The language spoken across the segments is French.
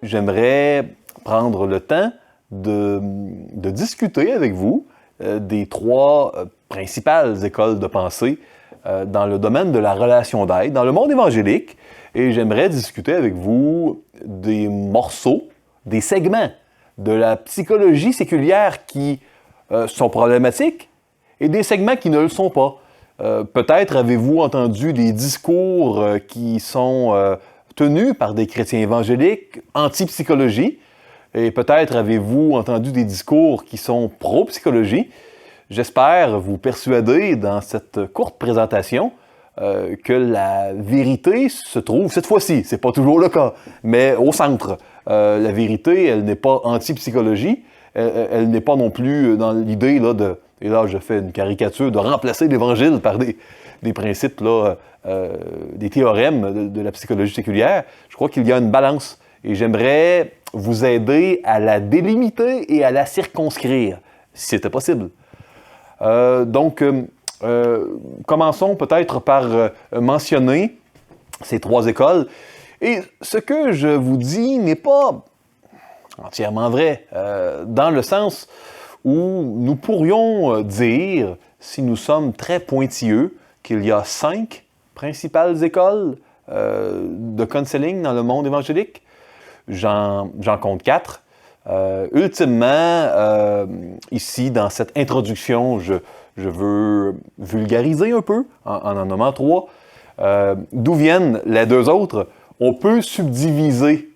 j'aimerais prendre le temps de discuter avec vous des trois principales écoles de pensée dans le domaine de la relation d'aide, dans le monde évangélique, et j'aimerais discuter avec vous des morceaux, des segments de la psychologie séculière qui sont problématiques et des segments qui ne le sont pas. Peut-être avez-vous entendu des discours qui sont tenus par des chrétiens évangéliques anti-psychologie, et peut-être avez-vous entendu des discours qui sont pro-psychologie. J'espère vous persuader dans cette courte présentation que la vérité se trouve, cette fois-ci, c'est pas toujours le cas, mais au centre. La vérité, elle n'est pas anti-psychologie, elle n'est pas non plus dans l'idée, là, et là je fais une caricature, de remplacer l'Évangile par des principes, là, des théorèmes de la psychologie séculière. Je crois qu'il y a une balance et j'aimerais vous aider à la délimiter et à la circonscrire, si c'était possible. Commençons peut-être par mentionner ces trois écoles. Et ce que je vous dis n'est pas entièrement vrai, dans le sens où nous pourrions dire, si nous sommes très pointilleux, qu'il y a 5 principales écoles de counseling dans le monde évangélique. J'en compte 4. Ultimement, ici, dans cette introduction, je veux vulgariser un peu en nommant 3. D'où viennent les 2 autres? On peut subdiviser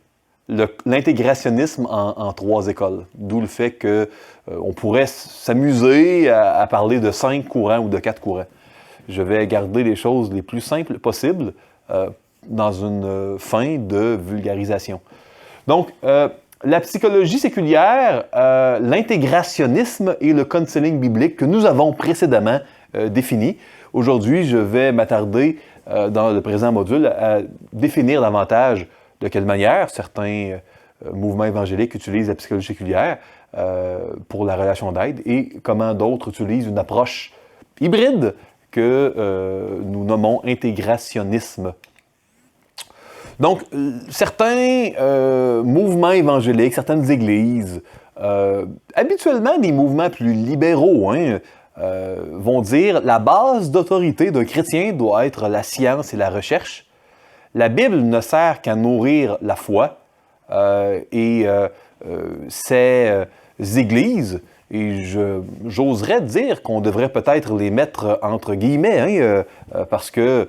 l'intégrationnisme en 3 écoles. D'où le fait qu'on pourrait s'amuser à parler de 5 courants ou de 4 courants. Je vais garder les choses les plus simples possibles dans une fin de vulgarisation. Donc, la psychologie séculière, l'intégrationnisme et le counseling biblique que nous avons précédemment définis. Aujourd'hui, je vais m'attarder dans le présent module à définir davantage de quelle manière certains mouvements évangéliques utilisent la psychologie séculière pour la relation d'aide et comment d'autres utilisent une approche hybride que nous nommons intégrationnisme. Donc, certains mouvements évangéliques, certaines églises, habituellement des mouvements plus libéraux, vont dire la base d'autorité d'un chrétien doit être la science et la recherche. La Bible ne sert qu'à nourrir la foi et ces églises, et j'oserais dire qu'on devrait peut-être les mettre entre guillemets, parce que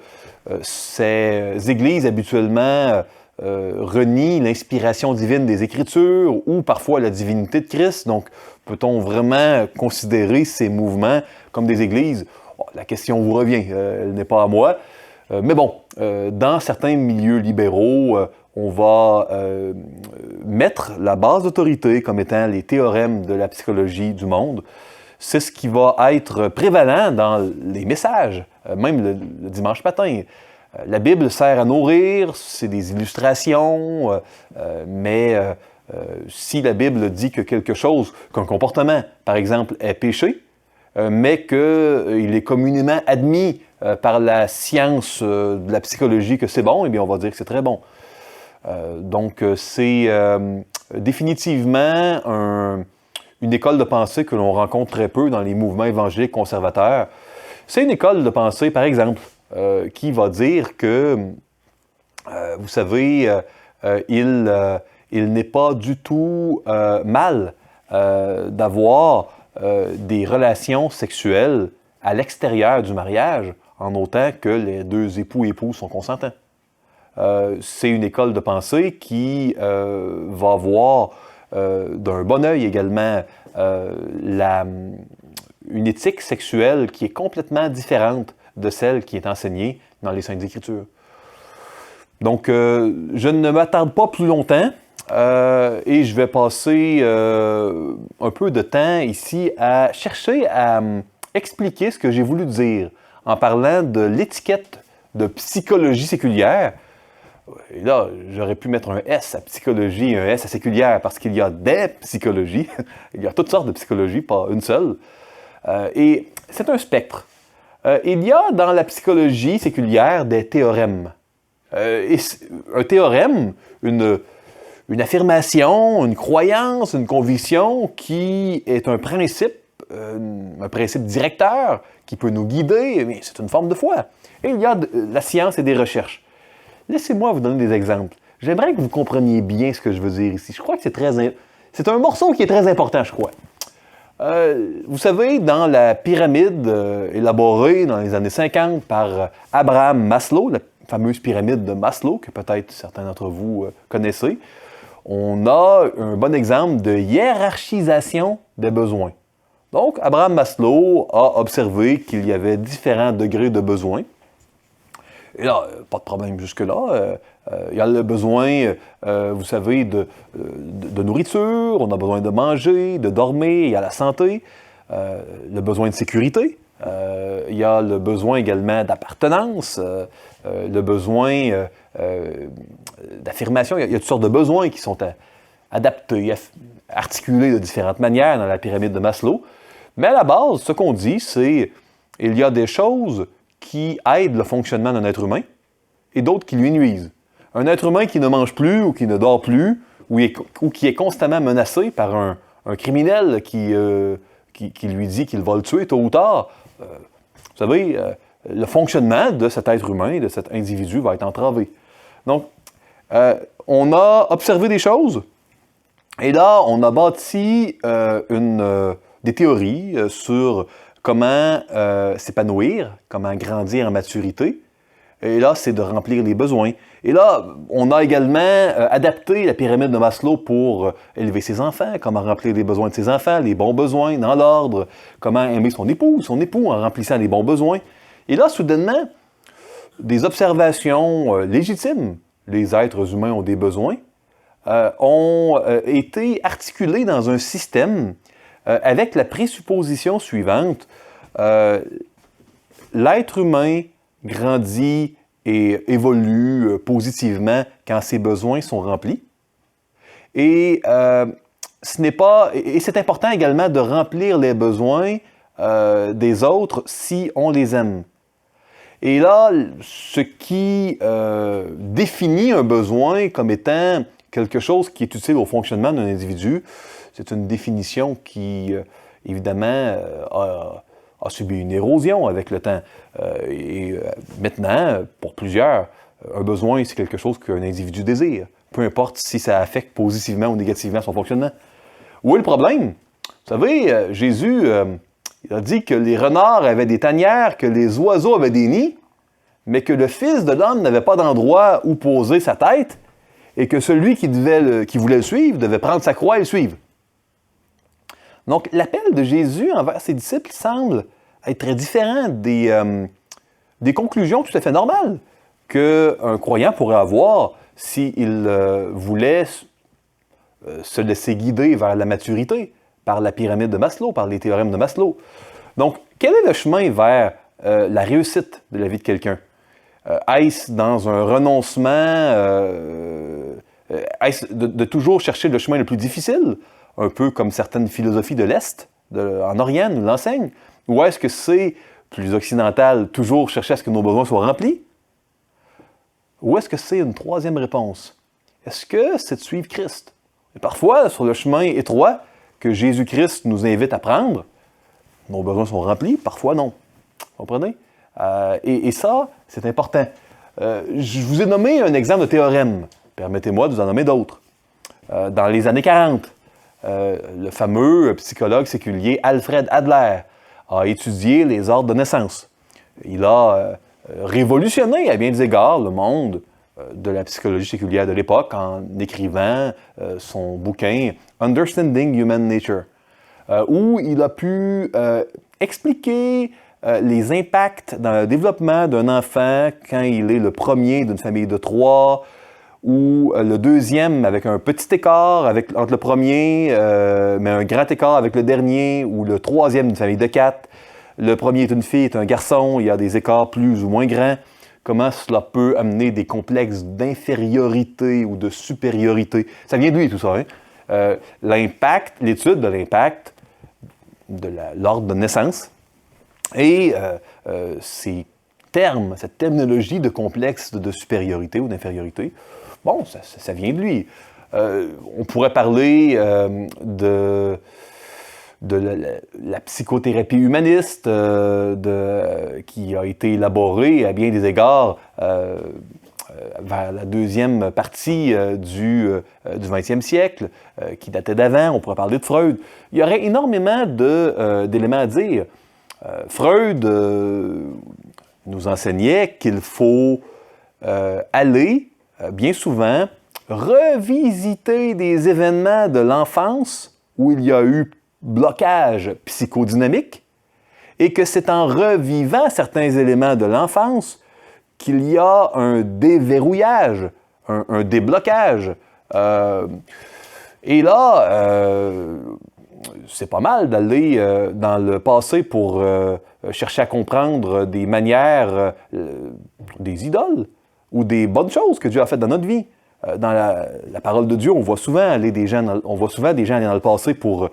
ces églises habituellement renient l'inspiration divine des Écritures ou parfois la divinité de Christ. Donc, peut-on vraiment considérer ces mouvements comme des églises? Oh, la question vous revient, elle n'est pas à moi. Mais bon, dans certains milieux libéraux, on va mettre la base d'autorité comme étant les théorèmes de la psychologie du monde. C'est ce qui va être prévalent dans les messages, même le dimanche matin. La Bible sert à nourrir, c'est des illustrations, mais si la Bible dit que quelque chose, qu'un comportement, par exemple, est péché, mais qu'il est communément admis par la science de la psychologie que c'est bon, eh bien on va dire que c'est très bon. Donc c'est définitivement une école de pensée que l'on rencontre très peu dans les mouvements évangéliques conservateurs. C'est une école de pensée, par exemple, qui va dire que, vous savez, il n'est pas du tout mal d'avoir des relations sexuelles à l'extérieur du mariage, en autant que les 2 époux et épouses sont consentants. C'est une école de pensée qui va voir d'un bon œil également une éthique sexuelle qui est complètement différente de celle qui est enseignée dans les Saintes Écritures. Donc, je ne m'attarde pas plus longtemps et je vais passer un peu de temps ici à chercher à expliquer ce que j'ai voulu dire en parlant de l'étiquette de psychologie séculière. Et là, j'aurais pu mettre un S à psychologie et un S à séculière parce qu'il y a des psychologies. Il y a toutes sortes de psychologies, pas une seule. Et c'est un spectre. Il y a dans la psychologie séculière des théorèmes. Et un théorème, une une affirmation, une croyance, une conviction qui est un principe directeur qui peut nous guider, mais c'est une forme de foi. Et il y a de la science et des recherches. Laissez-moi vous donner des exemples. J'aimerais que vous compreniez bien ce que je veux dire ici. Je crois que c'est un morceau qui est très important, je crois. Vous savez, dans la pyramide élaborée dans les années 50 par Abraham Maslow, la fameuse pyramide de Maslow, que peut-être certains d'entre vous connaissez, on a un bon exemple de hiérarchisation des besoins. Donc, Abraham Maslow a observé qu'il y avait différents degrés de besoins. Et là, pas de problème jusque-là. Il y a le besoin, vous savez, de nourriture, on a besoin de manger, de dormir, il y a la santé, le besoin de sécurité, il y a le besoin également d'appartenance, le besoin d'affirmation. Il y a toutes sortes de besoins qui sont adaptés, articulés de différentes manières dans la pyramide de Maslow. Mais à la base, ce qu'on dit, c'est qu'il y a des choses qui aident le fonctionnement d'un être humain et d'autres qui lui nuisent. Un être humain qui ne mange plus ou qui ne dort plus ou qui est constamment menacé par un criminel qui lui dit qu'il va le tuer tôt ou tard, vous savez, le fonctionnement de cet être humain, de cet individu va être entravé. Donc, on a observé des choses et là, on a bâti des théories sur comment s'épanouir, comment grandir en maturité. Et là, c'est de remplir les besoins. Et là, on a également adapté la pyramide de Maslow pour élever ses enfants, comment remplir les besoins de ses enfants, les bons besoins dans l'ordre, comment aimer son époux en remplissant les bons besoins. Et là, soudainement, des observations légitimes, les êtres humains ont des besoins, ont été articulées dans un système avec la présupposition suivante. L'être humain grandit et évolue positivement quand ses besoins sont remplis. Et c'est important également de remplir les besoins des autres si on les aime. Et là, ce qui définit un besoin comme étant quelque chose qui est utile au fonctionnement d'un individu, c'est une définition qui, évidemment, a subi une érosion avec le temps. Maintenant, pour plusieurs, un besoin, c'est quelque chose qu'un individu désire, peu importe si ça affecte positivement ou négativement son fonctionnement. Où est le problème? Vous savez, Jésus il a dit que les renards avaient des tanières, que les oiseaux avaient des nids, mais que le Fils de l'homme n'avait pas d'endroit où poser sa tête, et que celui qui voulait le suivre devait prendre sa croix et le suivre. Donc, l'appel de Jésus envers ses disciples semble être très différent des conclusions tout à fait normales qu'un croyant pourrait avoir s'il voulait se laisser guider vers la maturité par la pyramide de Maslow, par les théorèmes de Maslow. Donc, quel est le chemin vers la réussite de la vie de quelqu'un? Est-ce dans un renoncement, est-ce de toujours chercher le chemin le plus difficile, un peu comme certaines philosophies de l'Est, en Orient, nous l'enseignent, ou est-ce que c'est plus occidental, toujours chercher à ce que nos besoins soient remplis? Ou est-ce que c'est une troisième réponse? Est-ce que c'est de suivre Christ? Et parfois, sur le chemin étroit que Jésus-Christ nous invite à prendre, nos besoins sont remplis, parfois non. Vous comprenez? Et ça, c'est important. Je vous ai nommé un exemple de théorème. Permettez-moi de vous en nommer d'autres. Dans les années 40, le fameux psychologue séculier Alfred Adler a étudié les ordres de naissance. Il a révolutionné à bien des égards le monde de la psychologie séculière de l'époque en écrivant son bouquin Understanding Human Nature, où il a pu expliquer les impacts dans le développement d'un enfant quand il est le premier d'une famille de 3, ou le deuxième avec un petit écart entre le premier, mais un grand écart avec le dernier, ou le troisième d'une famille de 4. Le premier est une fille, est un garçon, il y a des écarts plus ou moins grands. Comment cela peut amener des complexes d'infériorité ou de supériorité. Ça vient de lui, tout ça. Hein? L'étude de l'impact de l'ordre de naissance et ces termes, cette terminologie de complexe de supériorité ou d'infériorité, bon, ça vient de lui. On pourrait parler de la psychothérapie humaniste qui a été élaborée à bien des égards vers la deuxième partie du 20e siècle, qui datait d'avant. On pourrait parler de Freud. Il y aurait énormément d'éléments à dire. Freud nous enseignait qu'il faut aller, bien souvent, revisiter des événements de l'enfance où il y a eu blocage psychodynamique et que c'est en revivant certains éléments de l'enfance qu'il y a un déverrouillage, un déblocage. Et là, c'est pas mal d'aller dans le passé pour chercher à comprendre des manières, des idoles ou des bonnes choses que Dieu a faites dans notre vie. Dans la parole de Dieu, on voit souvent des gens aller dans le passé pour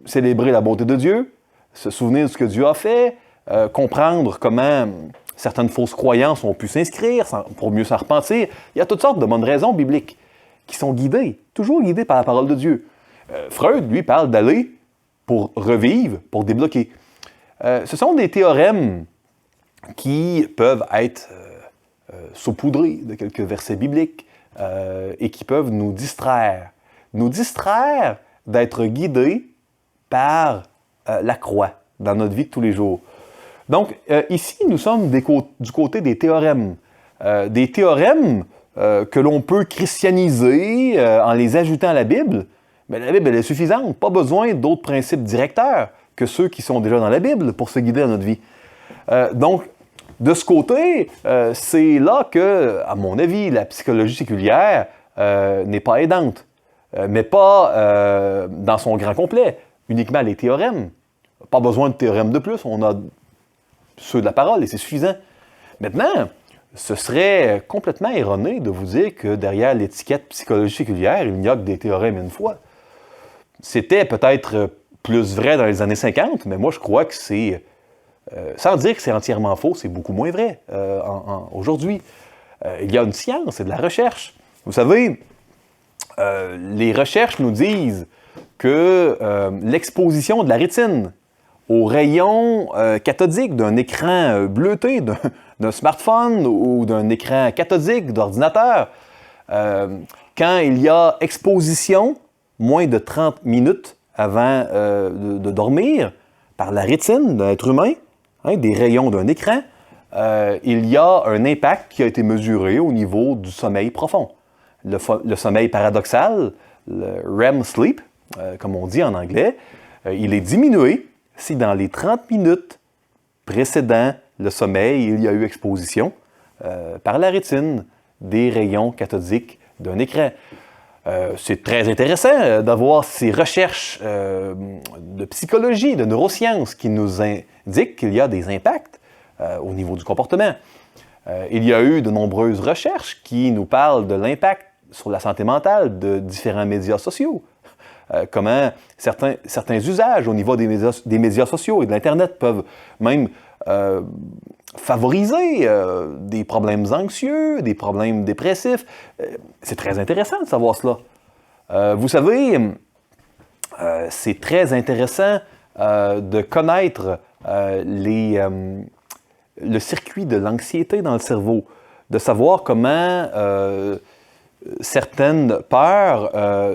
célébrer la bonté de Dieu, se souvenir de ce que Dieu a fait, comprendre comment certaines fausses croyances ont pu s'inscrire pour mieux s'en repentir. Il y a toutes sortes de bonnes raisons bibliques qui sont guidées, toujours guidées par la parole de Dieu. Freud, lui, parle d'aller pour revivre, pour débloquer. Ce sont des théorèmes qui peuvent être saupoudrés de quelques versets bibliques et qui peuvent nous distraire. Nous distraire d'être guidés par la croix dans notre vie de tous les jours. Donc, ici, nous sommes du côté des théorèmes. Des théorèmes que l'on peut christianiser en les ajoutant à la Bible. Mais la Bible, elle est suffisante. Pas besoin d'autres principes directeurs que ceux qui sont déjà dans la Bible pour se guider dans notre vie. Donc, de ce côté, c'est là que, à mon avis, la psychologie séculière n'est pas aidante. Mais pas dans son grand complet, uniquement les théorèmes. Pas besoin de théorèmes de plus, on a ceux de la parole et c'est suffisant. Maintenant, ce serait complètement erroné de vous dire que derrière l'étiquette psychologie séculière, il n'y a que des théorèmes une foi. C'était peut-être plus vrai dans les années 50, mais moi je crois que c'est, sans dire que c'est entièrement faux, c'est beaucoup moins vrai aujourd'hui. Il y a une science et de la recherche. Vous savez, les recherches nous disent que l'exposition de la rétine aux rayons cathodiques d'un écran bleuté, d'un smartphone ou d'un écran cathodique d'ordinateur, quand il y a exposition, moins de 30 minutes avant de dormir, par la rétine d'un être humain, des rayons d'un écran, il y a un impact qui a été mesuré au niveau du sommeil profond. Le sommeil paradoxal, le REM sleep, comme on dit en anglais, il est diminué si dans les 30 minutes précédant le sommeil, il y a eu exposition par la rétine des rayons cathodiques d'un écran. C'est très intéressant d'avoir ces recherches de psychologie, de neurosciences qui nous indiquent qu'il y a des impacts au niveau du comportement. Il y a eu de nombreuses recherches qui nous parlent de l'impact sur la santé mentale de différents médias sociaux. Comment certains usages au niveau des médias sociaux et de l'Internet peuvent même favoriser des problèmes anxieux, des problèmes dépressifs. C'est très intéressant de savoir cela. Vous savez, c'est très intéressant de connaître le circuit de l'anxiété dans le cerveau, de savoir comment certaines peurs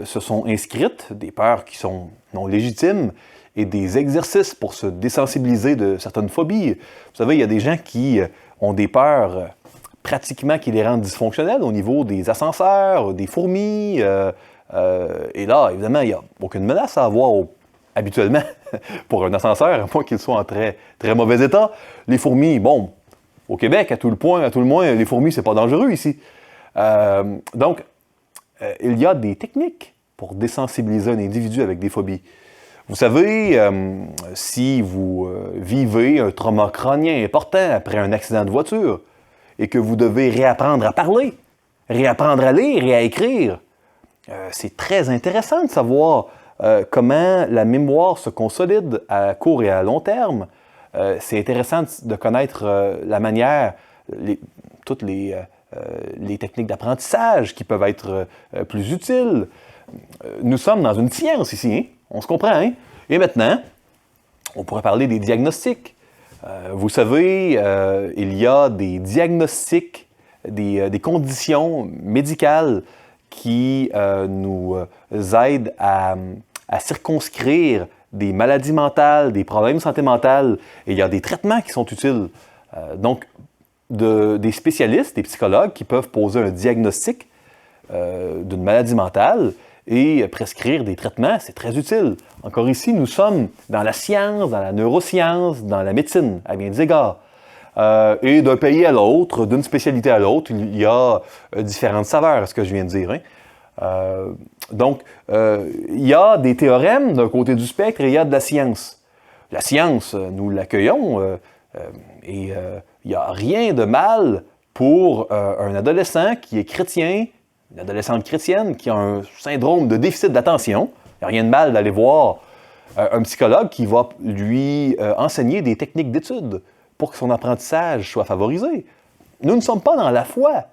se sont inscrites, des peurs qui sont non légitimes, et des exercices pour se désensibiliser de certaines phobies. Vous savez, il y a des gens qui ont des peurs pratiquement qui les rendent dysfonctionnelles au niveau des ascenseurs, des fourmis. Et là, évidemment, il n'y a aucune menace à avoir habituellement pour un ascenseur, à moins qu'il soit en très, très mauvais état. Les fourmis, bon, au Québec, à tout le moins, les fourmis, c'est pas dangereux ici. Donc, il y a des techniques pour désensibiliser un individu avec des phobies. Vous savez, si vous vivez un trauma crânien important après un accident de voiture et que vous devez réapprendre à parler, réapprendre à lire et à écrire, c'est très intéressant de savoir comment la mémoire se consolide à court et à long terme. C'est intéressant de connaître la manière, toutes les les techniques d'apprentissage qui peuvent être plus utiles. Nous sommes dans une science ici, hein? On se comprend, hein? Et maintenant, on pourrait parler des diagnostics. Vous savez, il y a des diagnostics, des conditions médicales qui nous aident à circonscrire des maladies mentales, des problèmes de santé mentale, et il y a des traitements qui sont utiles. Donc, des spécialistes, des psychologues qui peuvent poser un diagnostic d'une maladie mentale et prescrire des traitements, c'est très utile. Encore ici, nous sommes dans la science, dans la neuroscience, dans la médecine, à bien des égards. Et d'un pays à l'autre, d'une spécialité à l'autre, il y a différentes saveurs, à ce que je viens de dire. Hein? Donc, il y a des théorèmes d'un côté du spectre et il y a de la science. La science, nous l'accueillons et il n'y a rien de mal pour un adolescent qui est chrétien, une adolescente chrétienne qui a un syndrome de déficit d'attention. Il n'y a rien de mal d'aller voir un psychologue qui va lui enseigner des techniques d'étude pour que son apprentissage soit favorisé. Nous ne sommes pas dans la foi,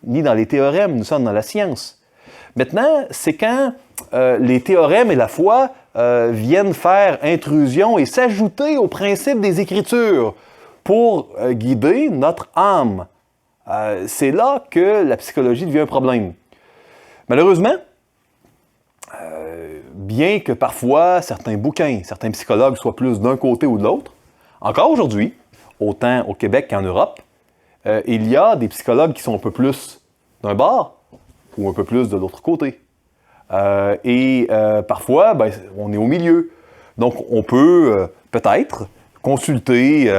ni dans les théorèmes, nous sommes dans la science. Maintenant, c'est quand les théorèmes et la foi viennent faire intrusion et s'ajouter aux principes des Écritures pour guider notre âme. C'est là que la psychologie devient un problème. Malheureusement, bien que parfois certains bouquins, certains psychologues soient plus d'un côté ou de l'autre, encore aujourd'hui, autant au Québec qu'en Europe, il y a des psychologues qui sont un peu plus d'un bord ou un peu plus de l'autre côté. Parfois, on est au milieu. Donc, on peut peut-être consulter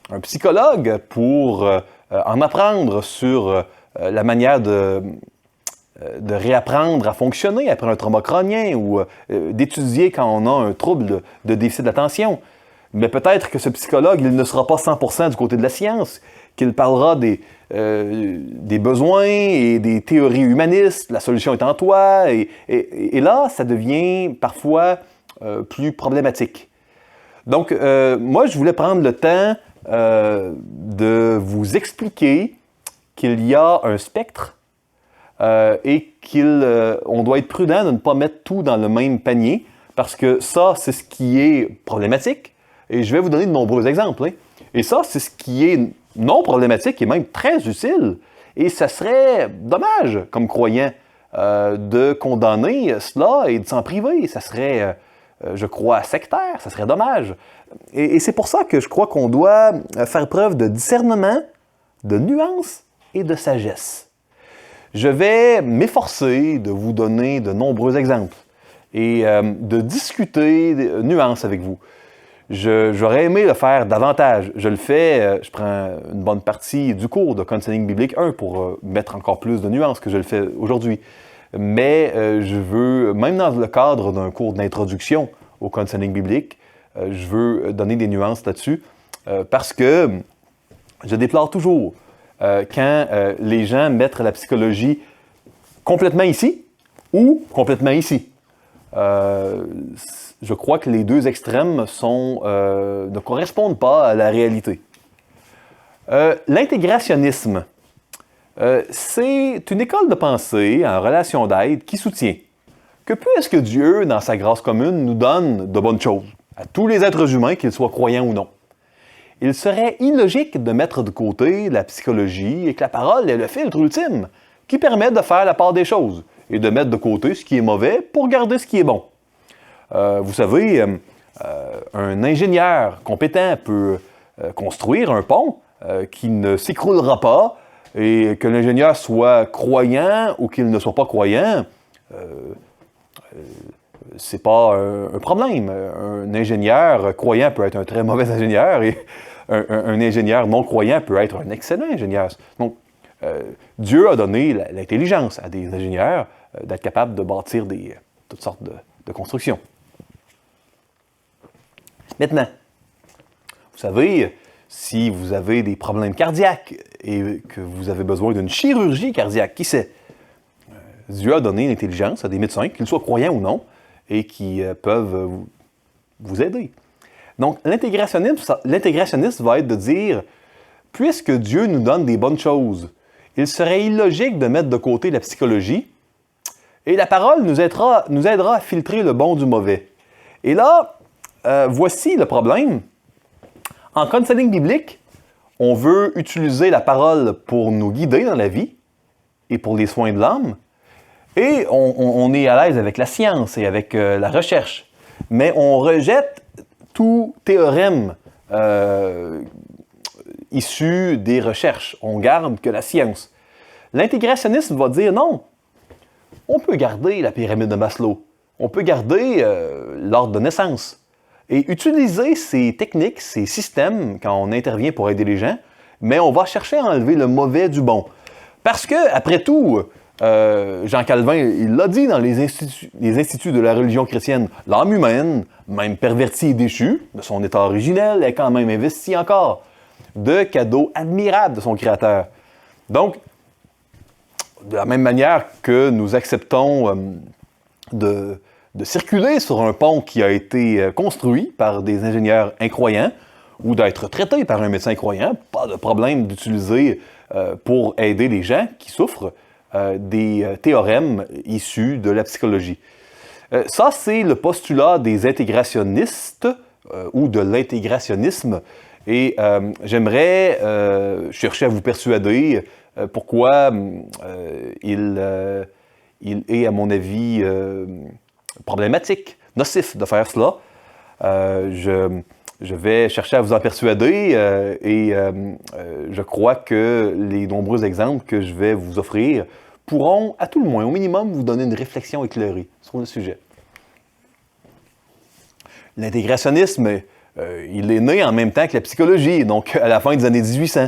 un psychologue pour en apprendre sur la manière de réapprendre à fonctionner après un trauma crânien ou d'étudier quand on a un trouble de déficit d'attention. Mais peut-être que ce psychologue, il ne sera pas 100% du côté de la science, qu'il parlera des besoins et des théories humanistes, la solution est en toi, et là, ça devient parfois plus problématique. Donc, moi, je voulais prendre le temps de vous expliquer qu'il y a un spectre et qu'on doit être prudent de ne pas mettre tout dans le même panier, parce que ça, c'est ce qui est problématique, et je vais vous donner de nombreux exemples. Hein. Et ça, c'est ce qui est non problématique et même très utile, et ça serait dommage, comme croyant, de condamner cela et de s'en priver. Ça serait, je crois, sectaire, ça serait dommage. Et c'est pour ça que je crois qu'on doit faire preuve de discernement, de nuance et de sagesse. Je vais m'efforcer de vous donner de nombreux exemples et de discuter de nuances avec vous. J'aurais aimé le faire davantage. Je le fais, je prends une bonne partie du cours de Counseling biblique 1 pour mettre encore plus de nuances que je le fais aujourd'hui. Mais je veux, même dans le cadre d'un cours d'introduction au counseling biblique, je veux donner des nuances là-dessus parce que je déplore toujours quand les gens mettent la psychologie complètement ici ou complètement ici. Je crois que les deux extrêmes ne correspondent pas à la réalité. L'intégrationnisme, c'est une école de pensée en relation d'aide qui soutient que puisque Dieu, dans sa grâce commune, nous donne de bonnes choses à tous les êtres humains, qu'ils soient croyants ou non, il serait illogique de mettre de côté la psychologie et que la parole est le filtre ultime qui permet de faire la part des choses et de mettre de côté ce qui est mauvais pour garder ce qui est bon. Vous savez, un ingénieur compétent peut construire un pont qui ne s'écroulera pas et que l'ingénieur soit croyant ou qu'il ne soit pas croyant, c'est pas un problème. Un ingénieur croyant peut être un très mauvais ingénieur et un ingénieur non croyant peut être un excellent ingénieur. Donc, Dieu a donné l'intelligence à des ingénieurs d'être capables de bâtir toutes sortes de constructions. Maintenant, vous savez, si vous avez des problèmes cardiaques et que vous avez besoin d'une chirurgie cardiaque, qui sait? Dieu a donné l'intelligence à des médecins, qu'ils soient croyants ou non, et qui peuvent vous aider. Donc, l'intégrationniste va être de dire, puisque Dieu nous donne des bonnes choses, il serait illogique de mettre de côté la psychologie et la parole nous aidera à filtrer le bon du mauvais. Et là, voici le problème. En counseling biblique, on veut utiliser la parole pour nous guider dans la vie et pour les soins de l'âme. Et on est à l'aise avec la science et avec la recherche. Mais on rejette tout théorème issu des recherches. On garde que la science. L'intégrationnisme va dire non. On peut garder la pyramide de Maslow. On peut garder l'ordre de naissance. Et utiliser ces techniques, ces systèmes, quand on intervient pour aider les gens, mais on va chercher à enlever le mauvais du bon. Parce que, après tout, Jean Calvin, il l'a dit dans les instituts de la religion chrétienne, l'âme humaine, même pervertie et déchue de son état originel, est quand même investie encore de cadeaux admirables de son Créateur. Donc, de la même manière que nous acceptons de circuler sur un pont qui a été construit par des ingénieurs incroyants ou d'être traité par un médecin incroyant, pas de problème d'utiliser pour aider les gens qui souffrent des théorèmes issus de la psychologie. Ça, c'est le postulat des intégrationnistes ou de l'intégrationnisme. Et j'aimerais chercher à vous persuader pourquoi il est, à mon avis, problématique, nocif de faire cela. Je vais chercher à vous en persuader et je crois que les nombreux exemples que je vais vous offrir pourront, à tout le moins, au minimum, vous donner une réflexion éclairée sur le sujet. L'intégrationnisme, il est né en même temps que la psychologie, donc à la fin des années 1800.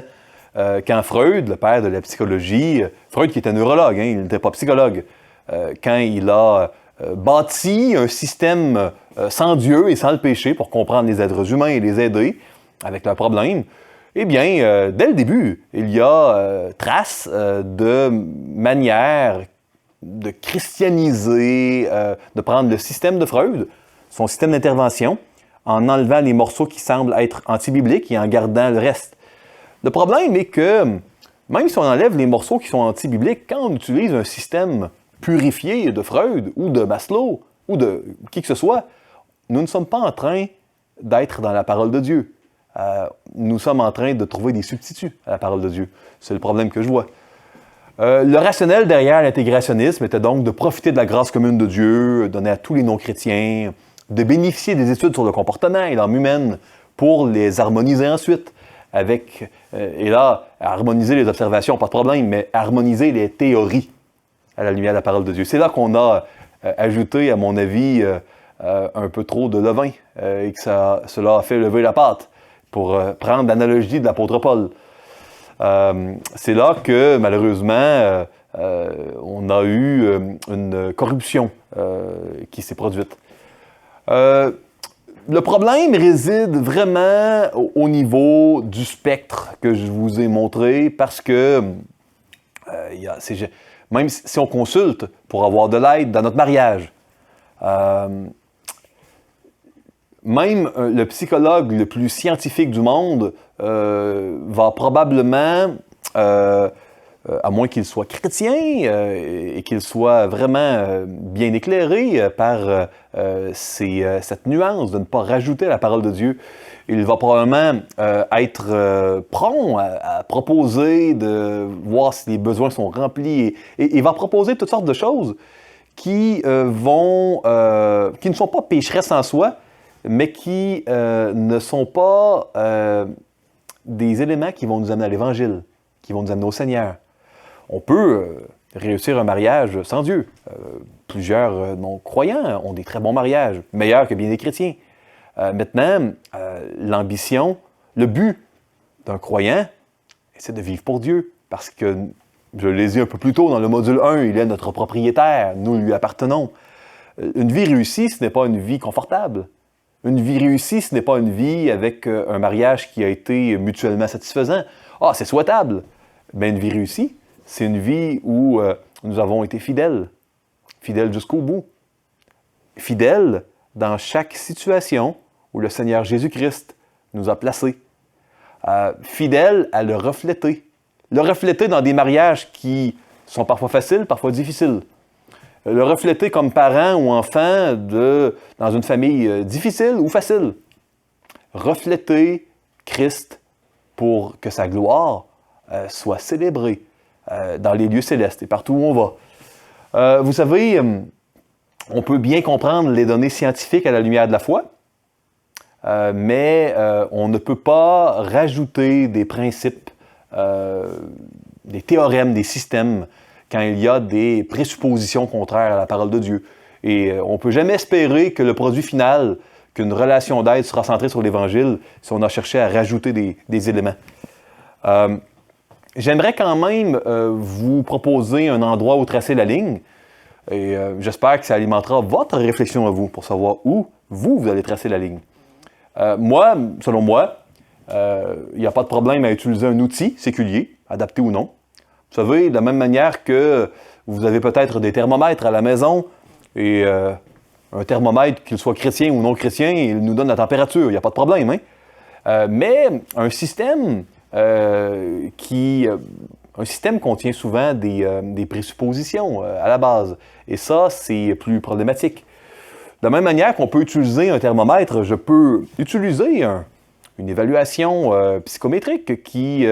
Quand Freud, le père de la psychologie, Freud qui était neurologue, il n'était pas psychologue, quand il a bâti un système sans Dieu et sans le péché pour comprendre les êtres humains et les aider avec leurs problèmes, eh bien, dès le début, il y a trace de manière de christianiser, de prendre le système de Freud, son système d'intervention, en enlevant les morceaux qui semblent être anti-bibliques et en gardant le reste. Le problème est que, même si on enlève les morceaux qui sont anti-bibliques, quand on utilise un système purifié de Freud ou de Maslow ou de qui que ce soit, nous ne sommes pas en train d'être dans la parole de Dieu. Nous sommes en train de trouver des substituts à la parole de Dieu. C'est le problème que je vois. Le rationnel derrière l'intégrationnisme était donc de profiter de la grâce commune de Dieu, donnée à tous les non-chrétiens, de bénéficier des études sur le comportement et l'âme humaine pour les harmoniser ensuite avec, et là, harmoniser les observations, pas de problème, mais harmoniser les théories à la lumière de la parole de Dieu. C'est là qu'on a ajouté, à mon avis, un peu trop de levain et que cela a fait lever la pâte, pour prendre l'analogie de l'apôtre Paul. C'est là que, malheureusement, on a eu une corruption qui s'est produite. Le problème réside vraiment au niveau du spectre que je vous ai montré parce que même si on consulte pour avoir de l'aide dans notre mariage, même le psychologue le plus scientifique du monde va probablement, à moins qu'il soit chrétien et qu'il soit vraiment bien éclairé par cette nuance de ne pas rajouter la parole de Dieu, il va probablement être prompt à proposer de voir si les besoins sont remplis et il va proposer toutes sortes de choses qui ne sont pas pécheresses en soi, mais qui ne sont pas des éléments qui vont nous amener à l'Évangile, qui vont nous amener au Seigneur. On peut réussir un mariage sans Dieu. Plusieurs non-croyants ont des très bons mariages, meilleurs que bien des chrétiens. Maintenant, l'ambition, le but d'un croyant, c'est de vivre pour Dieu. Parce que, je l'ai dit un peu plus tôt dans le module 1, il est notre propriétaire, nous lui appartenons. Une vie réussie, ce n'est pas une vie confortable. Une vie réussie, ce n'est pas une vie avec un mariage qui a été mutuellement satisfaisant. Ah, c'est souhaitable. Mais une vie réussie, c'est une vie où nous avons été fidèles. Fidèles jusqu'au bout. Fidèles dans chaque situation où le Seigneur Jésus-Christ nous a placés. Fidèles à le refléter. Le refléter dans des mariages qui sont parfois faciles, parfois difficiles. Le refléter comme parent ou enfant dans une famille difficile ou facile. Refléter Christ pour que sa gloire soit célébrée dans les lieux célestes et partout où on va. Vous savez, on peut bien comprendre les données scientifiques à la lumière de la foi, mais on ne peut pas rajouter des principes, des théorèmes, des systèmes, quand il y a des présuppositions contraires à la parole de Dieu. Et on ne peut jamais espérer que le produit final, qu'une relation d'aide sera centrée sur l'Évangile si on a cherché à rajouter des éléments. J'aimerais quand même vous proposer un endroit où tracer la ligne. Et j'espère que ça alimentera votre réflexion à vous pour savoir où vous allez tracer la ligne. Selon moi, il n'y a pas de problème à utiliser un outil séculier, adapté ou non. Vous savez, de la même manière que vous avez peut-être des thermomètres à la maison et un thermomètre, qu'il soit chrétien ou non chrétien, il nous donne la température, il n'y a pas de problème. Hein? Mais un système contient souvent des présuppositions à la base. Et ça, c'est plus problématique. De la même manière qu'on peut utiliser un thermomètre, je peux utiliser une évaluation psychométrique qui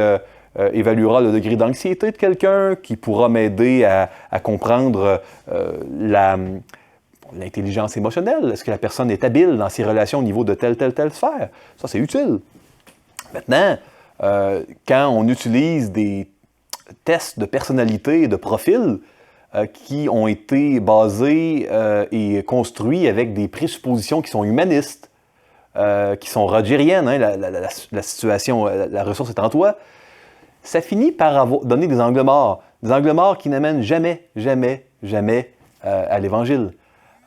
évaluera le degré d'anxiété de quelqu'un, qui pourra m'aider à comprendre l'intelligence émotionnelle. Est-ce que la personne est habile dans ses relations au niveau de telle sphère? Ça, c'est utile. Maintenant, quand on utilise des tests de personnalité et de profil qui ont été basés et construits avec des présuppositions qui sont humanistes, qui sont rogeriennes, hein, la situation, la ressource est en toi, ça finit par donner des angles morts qui n'amènent jamais à l'Évangile.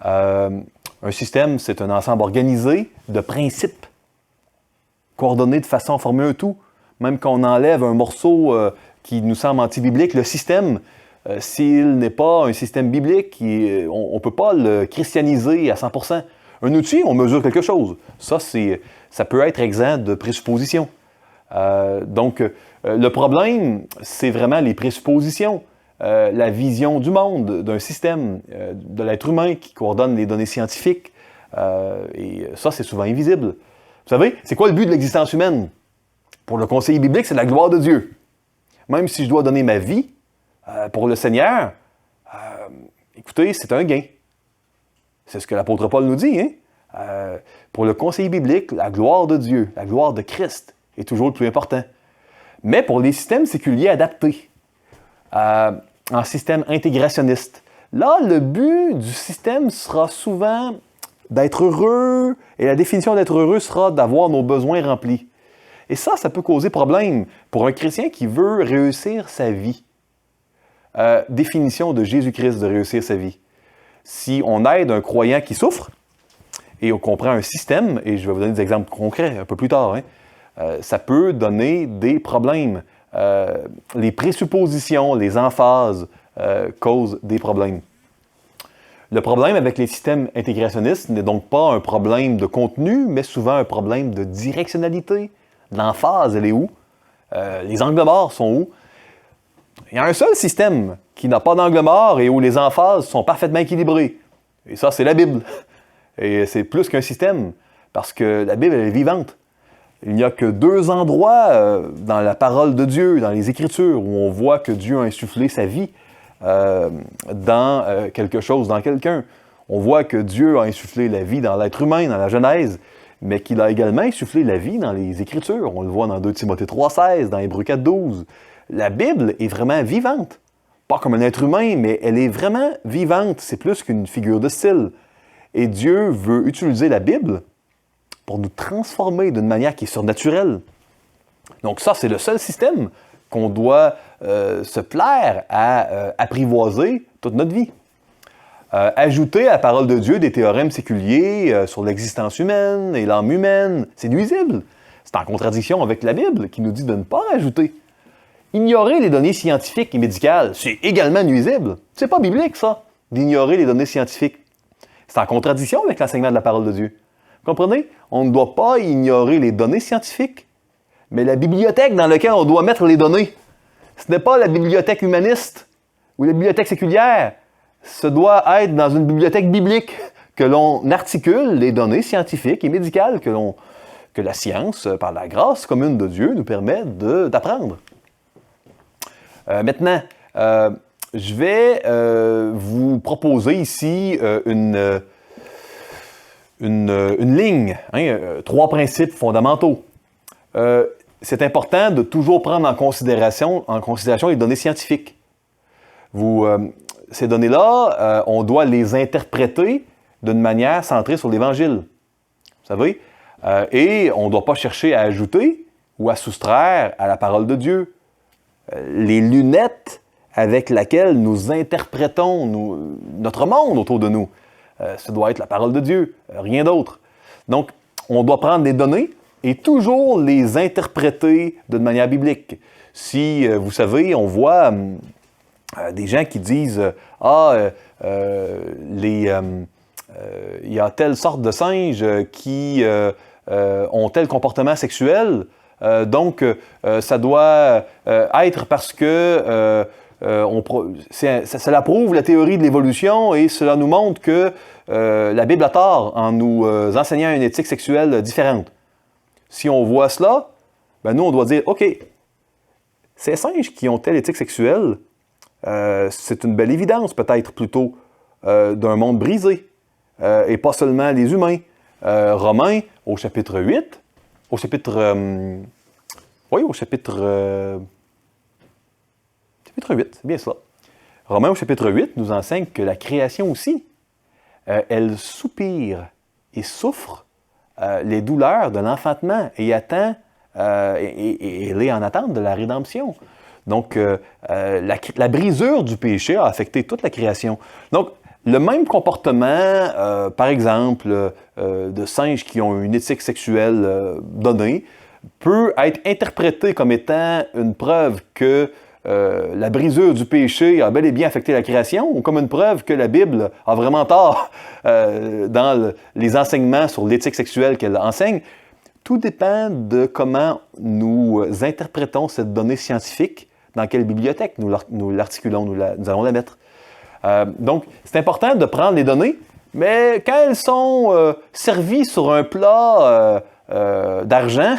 Un système, c'est un ensemble organisé de principes, coordonnés de façon à former un tout. Même quand on enlève un morceau qui nous semble anti-biblique, le système, s'il n'est pas un système biblique, on ne peut pas le christianiser à 100%. Un outil, on mesure quelque chose. Ça peut être exempt de présuppositions. Donc, le problème, c'est vraiment les présuppositions, la vision du monde, d'un système, de l'être humain qui coordonne les données scientifiques. Et ça, c'est souvent invisible. Vous savez, c'est quoi le but de l'existence humaine? Pour le conseiller biblique, c'est la gloire de Dieu. Même si je dois donner ma vie pour le Seigneur, écoutez, c'est un gain. C'est ce que l'apôtre Paul nous dit. Hein? Pour le conseiller biblique, la gloire de Dieu, la gloire de Christ est toujours le plus important. Mais pour les systèmes séculiers adaptés, en système intégrationniste, là, le but du système sera souvent d'être heureux, et la définition d'être heureux sera d'avoir nos besoins remplis. Et ça peut causer problème pour un chrétien qui veut réussir sa vie. Définition de Jésus-Christ de réussir sa vie. Si on aide un croyant qui souffre, et on comprend un système, et je vais vous donner des exemples concrets un peu plus tard, ça peut donner des problèmes. Les présuppositions, les emphases causent des problèmes. Le problème avec les systèmes intégrationnistes n'est donc pas un problème de contenu, mais souvent un problème de directionnalité. L'emphase, elle est où? Les angles morts sont où? Il y a un seul système qui n'a pas d'angle mort et où les emphases sont parfaitement équilibrées. Et ça, c'est la Bible. Et c'est plus qu'un système, parce que la Bible, elle est vivante. Il n'y a que 2 endroits dans la parole de Dieu, dans les Écritures, où on voit que Dieu a insufflé sa vie dans quelque chose, dans quelqu'un. On voit que Dieu a insufflé la vie dans l'être humain, dans la Genèse, mais qu'il a également insufflé la vie dans les Écritures. On le voit dans 2 Timothée 3,16, dans Hébreux 4,12. La Bible est vraiment vivante. Pas comme un être humain, mais elle est vraiment vivante. C'est plus qu'une figure de style. Et Dieu veut utiliser la Bible pour nous transformer d'une manière qui est surnaturelle. Donc ça, c'est le seul système qu'on doit se plaire à apprivoiser toute notre vie. Ajouter à la parole de Dieu des théorèmes séculiers sur l'existence humaine et l'âme humaine, c'est nuisible. C'est en contradiction avec la Bible qui nous dit de ne pas rajouter. Ignorer les données scientifiques et médicales, c'est également nuisible. C'est pas biblique, ça, d'ignorer les données scientifiques. C'est en contradiction avec l'enseignement de la parole de Dieu. Vous comprenez? On ne doit pas ignorer les données scientifiques, mais la bibliothèque dans laquelle on doit mettre les données, Ce n'est pas la bibliothèque humaniste ou la bibliothèque séculière. Ce doit être dans une bibliothèque biblique que l'on articule les données scientifiques et médicales que la science, par la grâce commune de Dieu, nous permet d'apprendre. Maintenant, je vais vous proposer ici une ligne, 3 principes fondamentaux. C'est important de toujours prendre en considération les données scientifiques. Ces données-là, on doit les interpréter d'une manière centrée sur l'Évangile. Vous savez? Et on ne doit pas chercher à ajouter ou à soustraire à la parole de Dieu. Les lunettes avec lesquelles nous interprétons notre monde autour de nous, ça doit être la parole de Dieu, rien d'autre. Donc, on doit prendre des données et toujours les interpréter d'une manière biblique. Si, vous savez, on voit des gens qui disent « il y a telle sorte de singes qui ont tel comportement sexuel, donc ça doit être parce que cela prouve la théorie de l'évolution et cela nous montre que la Bible a tort en nous enseignant une éthique sexuelle différente. » Si on voit cela, ben nous on doit dire « OK, ces singes qui ont telle éthique sexuelle, c'est une belle évidence peut-être plutôt d'un monde brisé. Et pas seulement les humains. Romains, au chapitre 8, au chapitre 8, c'est bien ça. Romains, au chapitre 8, nous enseigne que la création aussi, elle soupire et souffre les douleurs de l'enfantement et attend, et elle est en attente de la rédemption. Donc, la brisure du péché a affecté toute la création. Donc, le même comportement, par exemple, de singes qui ont une éthique sexuelle donnée, peut être interprété comme étant une preuve que la brisure du péché a bel et bien affecté la création, ou comme une preuve que la Bible a vraiment tort dans les enseignements sur l'éthique sexuelle qu'elle enseigne. Tout dépend de comment nous interprétons cette donnée scientifique, dans quelle bibliothèque nous l'articulons, nous allons la mettre. Donc, c'est important de prendre les données, mais quand elles sont servies sur un plat d'argent,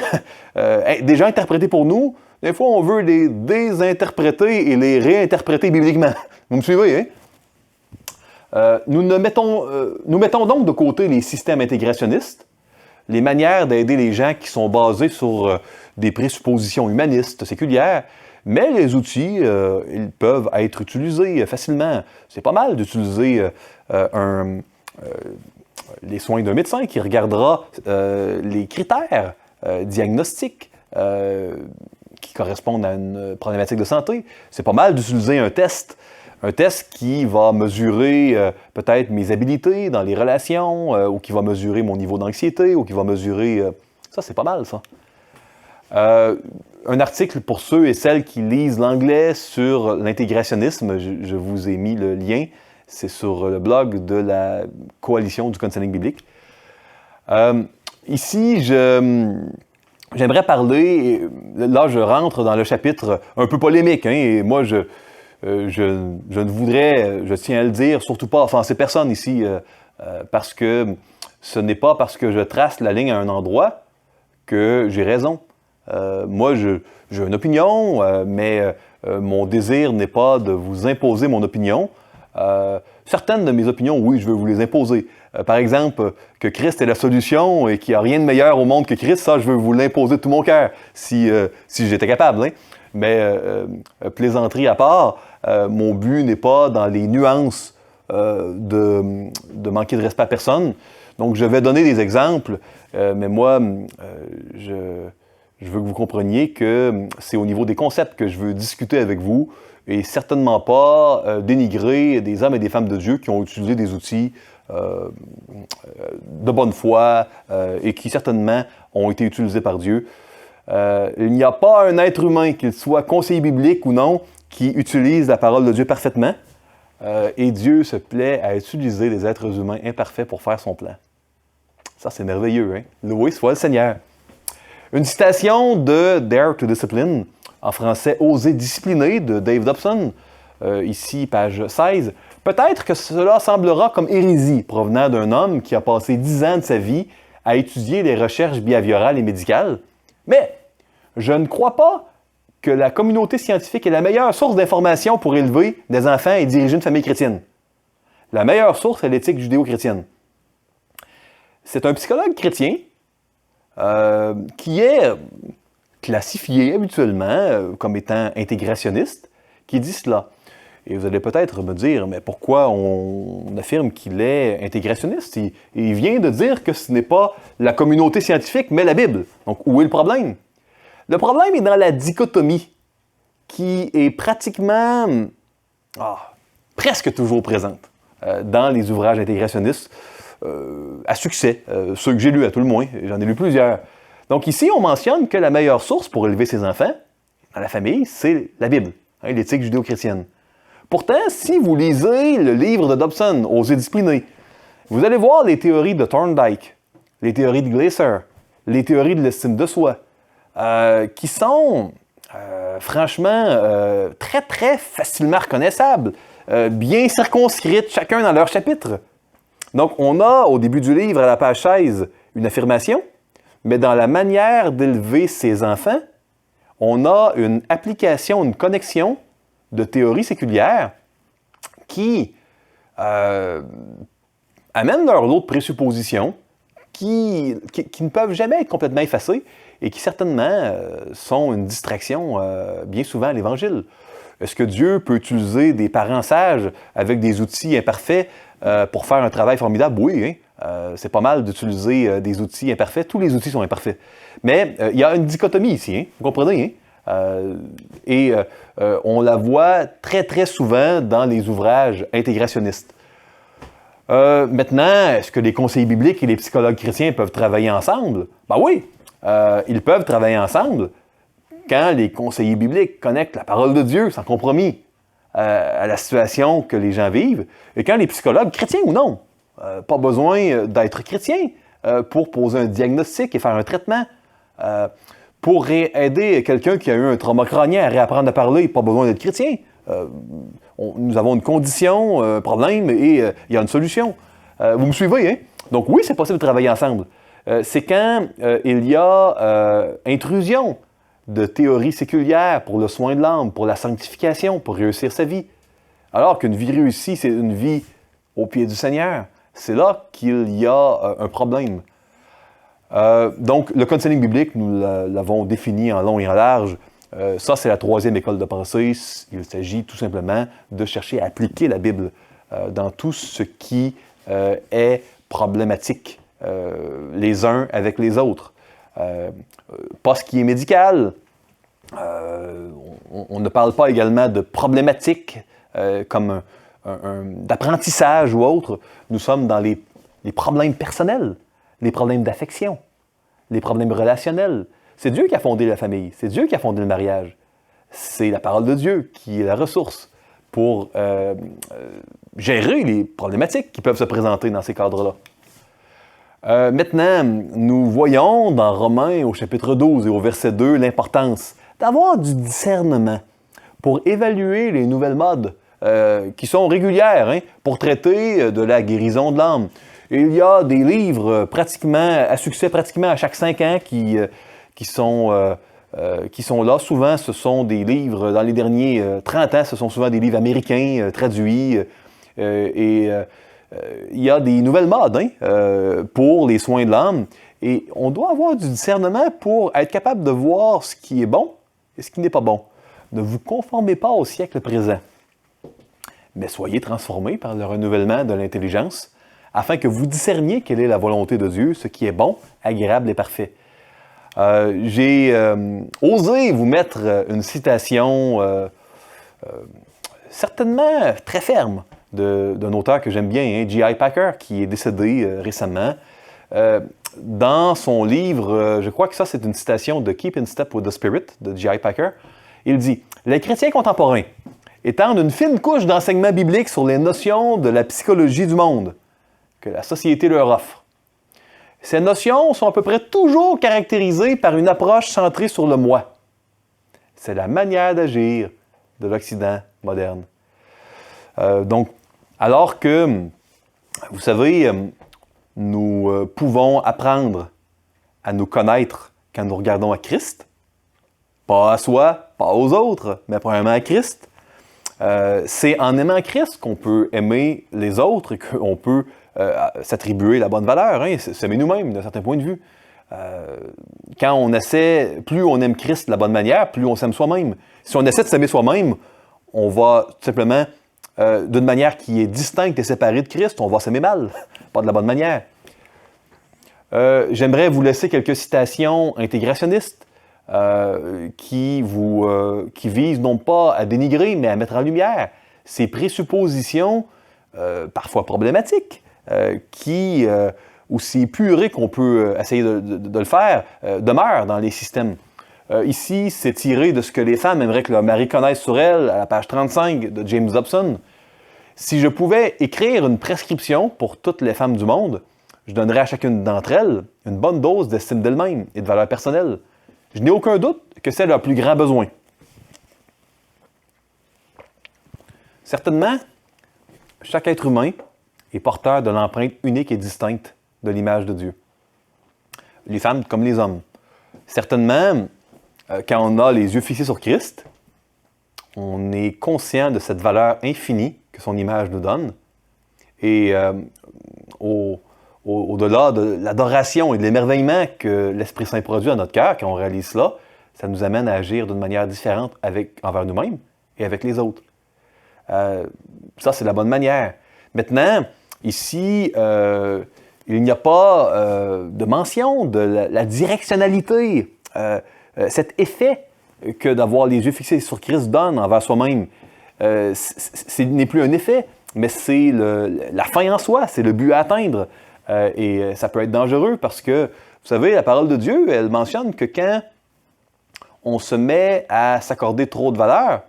déjà interprétées pour nous, des fois, on veut les désinterpréter et les réinterpréter bibliquement. Vous me suivez, hein? Nous mettons donc de côté les systèmes intégrationnistes, les manières d'aider les gens qui sont basés sur des présuppositions humanistes, séculières, mais les outils, ils peuvent être utilisés facilement. C'est pas mal d'utiliser les soins d'un médecin qui regardera les critères diagnostiques qui correspondent à une problématique de santé. C'est pas mal d'utiliser un test qui va mesurer peut-être mes habilités dans les relations, ou qui va mesurer mon niveau d'anxiété, ou qui va mesurer... ça, c'est pas mal, ça. Un article pour ceux et celles qui lisent l'anglais sur l'intégrationnisme, je vous ai mis le lien, c'est sur le blog de la Coalition du counseling biblique. Ici, j'aimerais parler, là je rentre dans le chapitre un peu polémique, hein, et moi je ne voudrais, je tiens à le dire, surtout pas offenser personne ici, parce que ce n'est pas parce que je trace la ligne à un endroit que j'ai raison. Moi, j'ai une opinion, mais mon désir n'est pas de vous imposer mon opinion. Certaines de mes opinions, oui, je veux vous les imposer. Par exemple, que Christ est la solution et qu'il n'y a rien de meilleur au monde que Christ, ça, je veux vous l'imposer de tout mon cœur, si j'étais capable. Hein? Mais plaisanterie à part, mon but n'est pas dans les nuances de manquer de respect à personne. Donc, je vais donner des exemples, mais moi, je veux que vous compreniez que c'est au niveau des concepts que je veux discuter avec vous et certainement pas dénigrer des hommes et des femmes de Dieu qui ont utilisé des outils de bonne foi et qui certainement ont été utilisés par Dieu. Il n'y a pas un être humain, qu'il soit conseiller biblique ou non, qui utilise la parole de Dieu parfaitement. Et Dieu se plaît à utiliser les êtres humains imparfaits pour faire son plan. Ça, c'est merveilleux, hein? Loué soit le Seigneur. Une citation de Dare to Discipline, en français « Oser discipliner » de Dave Dobson, ici page 16, peut-être que cela semblera comme hérésie provenant d'un homme qui a passé 10 ans de sa vie à étudier les recherches behaviorales et médicales, mais je ne crois pas que la communauté scientifique est la meilleure source d'information pour élever des enfants et diriger une famille chrétienne. La meilleure source est l'éthique judéo-chrétienne. C'est un psychologue chrétien qui est classifié habituellement comme étant intégrationniste, qui dit cela. Et vous allez peut-être me dire, mais pourquoi on affirme qu'il est intégrationniste? Il vient de dire que ce n'est pas la communauté scientifique, mais la Bible. Donc, où est le problème? Le problème est dans la dichotomie, qui est pratiquement, presque toujours présente dans les ouvrages intégrationnistes, à succès, ceux que j'ai lus à tout le moins, j'en ai lu plusieurs. Donc ici, on mentionne que la meilleure source pour élever ses enfants dans la famille, c'est la Bible, l'éthique judéo-chrétienne. Pourtant, si vous lisez le livre de Dobson, Oser discipliner, vous allez voir les théories de Thorndike, les théories de Glaser, les théories de l'estime de soi, qui sont, franchement, très, très facilement reconnaissables, bien circonscrites, chacun dans leur chapitre. Donc, on a, au début du livre, à la page 16, une affirmation, mais dans la manière d'élever ses enfants, on a une application, une connexion de théories séculières qui amènent leur lot de présuppositions qui ne peuvent jamais être complètement effacées et qui certainement sont une distraction bien souvent à l'Évangile. Est-ce que Dieu peut utiliser des parents sages avec des outils imparfaits pour faire un travail formidable? Oui, c'est pas mal d'utiliser des outils imparfaits. Tous les outils sont imparfaits. Mais il y a une dichotomie ici, vous comprenez? On la voit très, très souvent dans les ouvrages intégrationnistes. Maintenant, est-ce que les conseillers bibliques et les psychologues chrétiens peuvent travailler ensemble? Ben oui, ils peuvent travailler ensemble quand les conseillers bibliques connectent la parole de Dieu sans compromis à la situation que les gens vivent, et quand les psychologues, chrétiens ou non, pas besoin d'être chrétiens pour poser un diagnostic et faire un traitement. Pour aider quelqu'un qui a eu un trauma crânien à réapprendre à parler, pas besoin d'être chrétien. Nous avons une condition, un problème, et il y a une solution. Vous me suivez, hein? Donc oui, c'est possible de travailler ensemble. C'est quand il y a intrusion de théories séculières pour le soin de l'âme, pour la sanctification, pour réussir sa vie. Alors qu'une vie réussie, c'est une vie au pied du Seigneur. C'est là qu'il y a un problème. Donc, le counseling biblique, nous l'avons défini en long et en large. Ça, c'est la troisième école de pensée. Il s'agit tout simplement de chercher à appliquer la Bible dans tout ce qui est problématique, les uns avec les autres. Pas ce qui est médical. On ne parle pas également de problématiques comme d'apprentissage ou autre. Nous sommes dans les problèmes personnels, les problèmes d'affection, les problèmes relationnels. C'est Dieu qui a fondé la famille, c'est Dieu qui a fondé le mariage. C'est la parole de Dieu qui est la ressource pour gérer les problématiques qui peuvent se présenter dans ces cadres-là. Maintenant, nous voyons dans Romains au chapitre 12 et au verset 2 l'importance d'avoir du discernement pour évaluer les nouvelles modes qui sont régulières pour traiter de la guérison de l'âme. Il y a des livres à succès pratiquement à chaque 5 ans qui sont là. Souvent, ce sont des livres, dans les derniers 30 ans, ce sont souvent des livres américains traduits. Il y a des nouvelles modes pour les soins de l'âme. Et on doit avoir du discernement pour être capable de voir ce qui est bon et ce qui n'est pas bon. Ne vous conformez pas au siècle présent, mais soyez transformés par le renouvellement de l'intelligence, afin que vous discerniez quelle est la volonté de Dieu, ce qui est bon, agréable et parfait. J'ai osé vous mettre une citation certainement très ferme d'un auteur que j'aime bien, J.I. Packer, qui est décédé récemment. Dans son livre, je crois que ça c'est une citation de Keep in Step with the Spirit de J.I. Packer, il dit « Les chrétiens contemporains étendent une fine couche d'enseignement biblique sur les notions de la psychologie du monde que la société leur offre. Ces notions sont à peu près toujours caractérisées par une approche centrée sur le moi. C'est la manière d'agir de l'Occident moderne. Donc, alors que, vous savez, nous pouvons apprendre à nous connaître quand nous regardons à Christ, pas à soi, pas aux autres, mais premièrement à Christ. C'est en aimant Christ qu'on peut aimer les autres et qu'on peut s'attribuer la bonne valeur, hein, s'aimer nous-mêmes d'un certain point de vue. Quand on essaie, plus on aime Christ de la bonne manière, plus on s'aime soi-même. Si on essaie de s'aimer soi-même, on va tout simplement, d'une manière qui est distincte et séparée de Christ, on va s'aimer mal, pas de la bonne manière. J'aimerais vous laisser quelques citations intégrationnistes qui visent non pas à dénigrer, mais à mettre en lumière ces présuppositions parfois problématiques, aussi épurées qu'on peut essayer de le faire, demeurent dans les systèmes. Ici, c'est tiré de ce que les femmes aimeraient que leur mari connaisse sur elles, à la page 35 de James Dobson. Si je pouvais écrire une prescription pour toutes les femmes du monde, je donnerais à chacune d'entre elles une bonne dose d'estime d'elles-mêmes et de valeur personnelle. Je n'ai aucun doute que c'est leur plus grand besoin. Certainement, chaque être humain est porteur de l'empreinte unique et distincte de l'image de Dieu. Les femmes comme les hommes. Certainement, quand on a les yeux fixés sur Christ, on est conscient de cette valeur infinie que son image nous donne. Et au-delà de l'adoration et de l'émerveillement que l'Esprit Saint produit dans notre cœur, quand on réalise cela, ça nous amène à agir d'une manière différente envers nous-mêmes et avec les autres. Ça, c'est la bonne manière. Maintenant, ici, il n'y a pas de mention de la directionnalité, cet effet que d'avoir les yeux fixés sur Christ donne envers soi-même. Ce n'est plus un effet, mais c'est la fin en soi, c'est le but à atteindre. Et ça peut être dangereux parce que, vous savez, la parole de Dieu, elle mentionne que quand on se met à s'accorder trop de valeur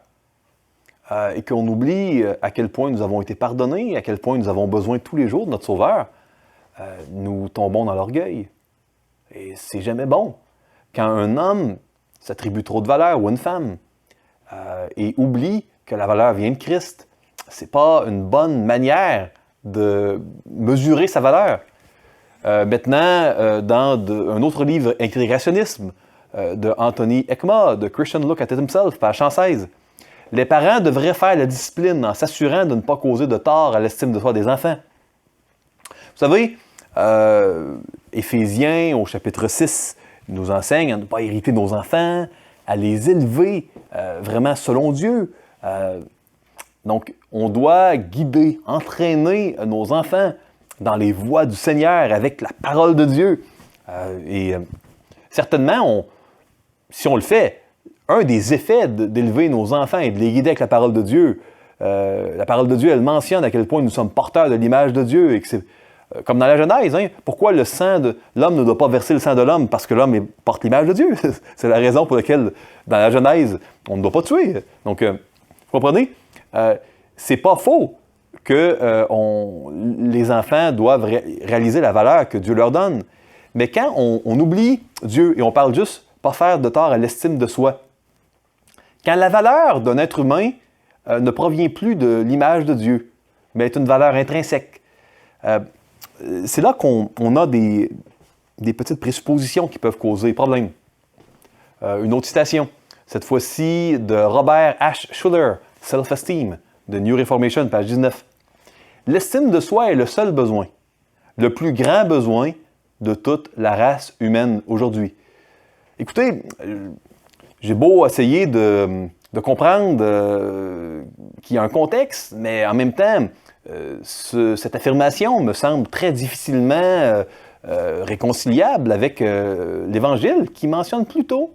et qu'on oublie à quel point nous avons été pardonnés, à quel point nous avons besoin tous les jours de notre Sauveur, nous tombons dans l'orgueil. Et c'est jamais bon. Quand un homme s'attribue trop de valeur ou une femme et oublie que la valeur vient de Christ, c'est pas une bonne manière de mesurer sa valeur. Maintenant, dans un autre livre, Intégrationnisme, de Anthony Ekma, de Christian Look at Himself, page 116, les parents devraient faire la discipline en s'assurant de ne pas causer de tort à l'estime de soi des enfants. Vous savez, Éphésiens, au chapitre 6, nous enseigne à ne pas irriter nos enfants, à les élever vraiment selon Dieu. Donc, on doit guider, entraîner nos enfants dans les voies du Seigneur avec la parole de Dieu. Certainement, si on le fait, un des effets d'élever nos enfants et de les guider avec la parole de Dieu, la parole de Dieu, elle mentionne à quel point nous sommes porteurs de l'image de Dieu et que c'est comme dans la Genèse, hein, pourquoi le sang de l'homme ne doit pas verser le sang de l'homme? Parce que l'homme porte l'image de Dieu. C'est la raison pour laquelle, dans la Genèse, on ne doit pas tuer. Donc, vous comprenez? C'est pas faux que les enfants doivent réaliser la valeur que Dieu leur donne. Mais quand on oublie Dieu et on parle juste pas faire de tort à l'estime de soi, quand la valeur d'un être humain ne provient plus de l'image de Dieu, mais est une valeur intrinsèque, c'est là qu'on a des petites présuppositions qui peuvent causer problème. Une autre citation, cette fois-ci de Robert H. Schuller, Self-Esteem, de New Reformation, page 19. L'estime de soi est le seul besoin, le plus grand besoin de toute la race humaine aujourd'hui. Écoutez, j'ai beau essayer de comprendre qu'il y a un contexte, mais en même temps, cette affirmation me semble très difficilement réconciliable avec l'Évangile qui mentionne plutôt,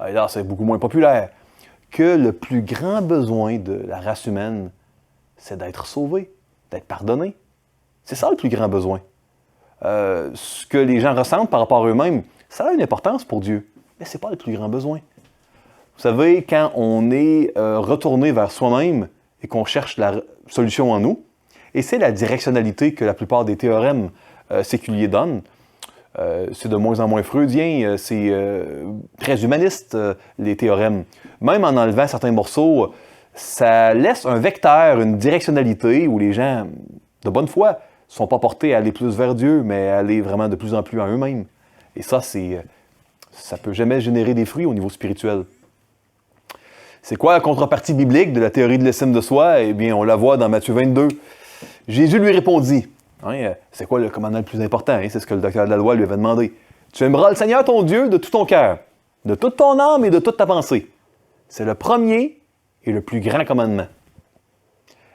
et là c'est beaucoup moins populaire, que le plus grand besoin de la race humaine, c'est d'être sauvé, d'être pardonné. C'est ça le plus grand besoin. Ce que les gens ressentent par rapport à eux-mêmes, ça a une importance pour Dieu, mais ce n'est pas le plus grand besoin. Vous savez, quand on est retourné vers soi-même et qu'on cherche la solution en nous, et c'est la directionnalité que la plupart des théorèmes séculiers donnent, C'est de moins en moins freudien, c'est très humaniste, les théorèmes. Même en enlevant certains morceaux, ça laisse un vecteur, une directionnalité où les gens, de bonne foi, ne sont pas portés à aller plus vers Dieu, mais à aller vraiment de plus en plus en eux-mêmes. Et ça, ça peut jamais générer des fruits au niveau spirituel. C'est quoi la contrepartie biblique de la théorie de l'estime de soi? Eh bien, on la voit dans Matthieu 22. Jésus lui répondit, c'est quoi le commandement le plus important? C'est ce que le docteur de la loi lui avait demandé. Tu aimeras le Seigneur ton Dieu de tout ton cœur, de toute ton âme et de toute ta pensée. C'est le premier et le plus grand commandement.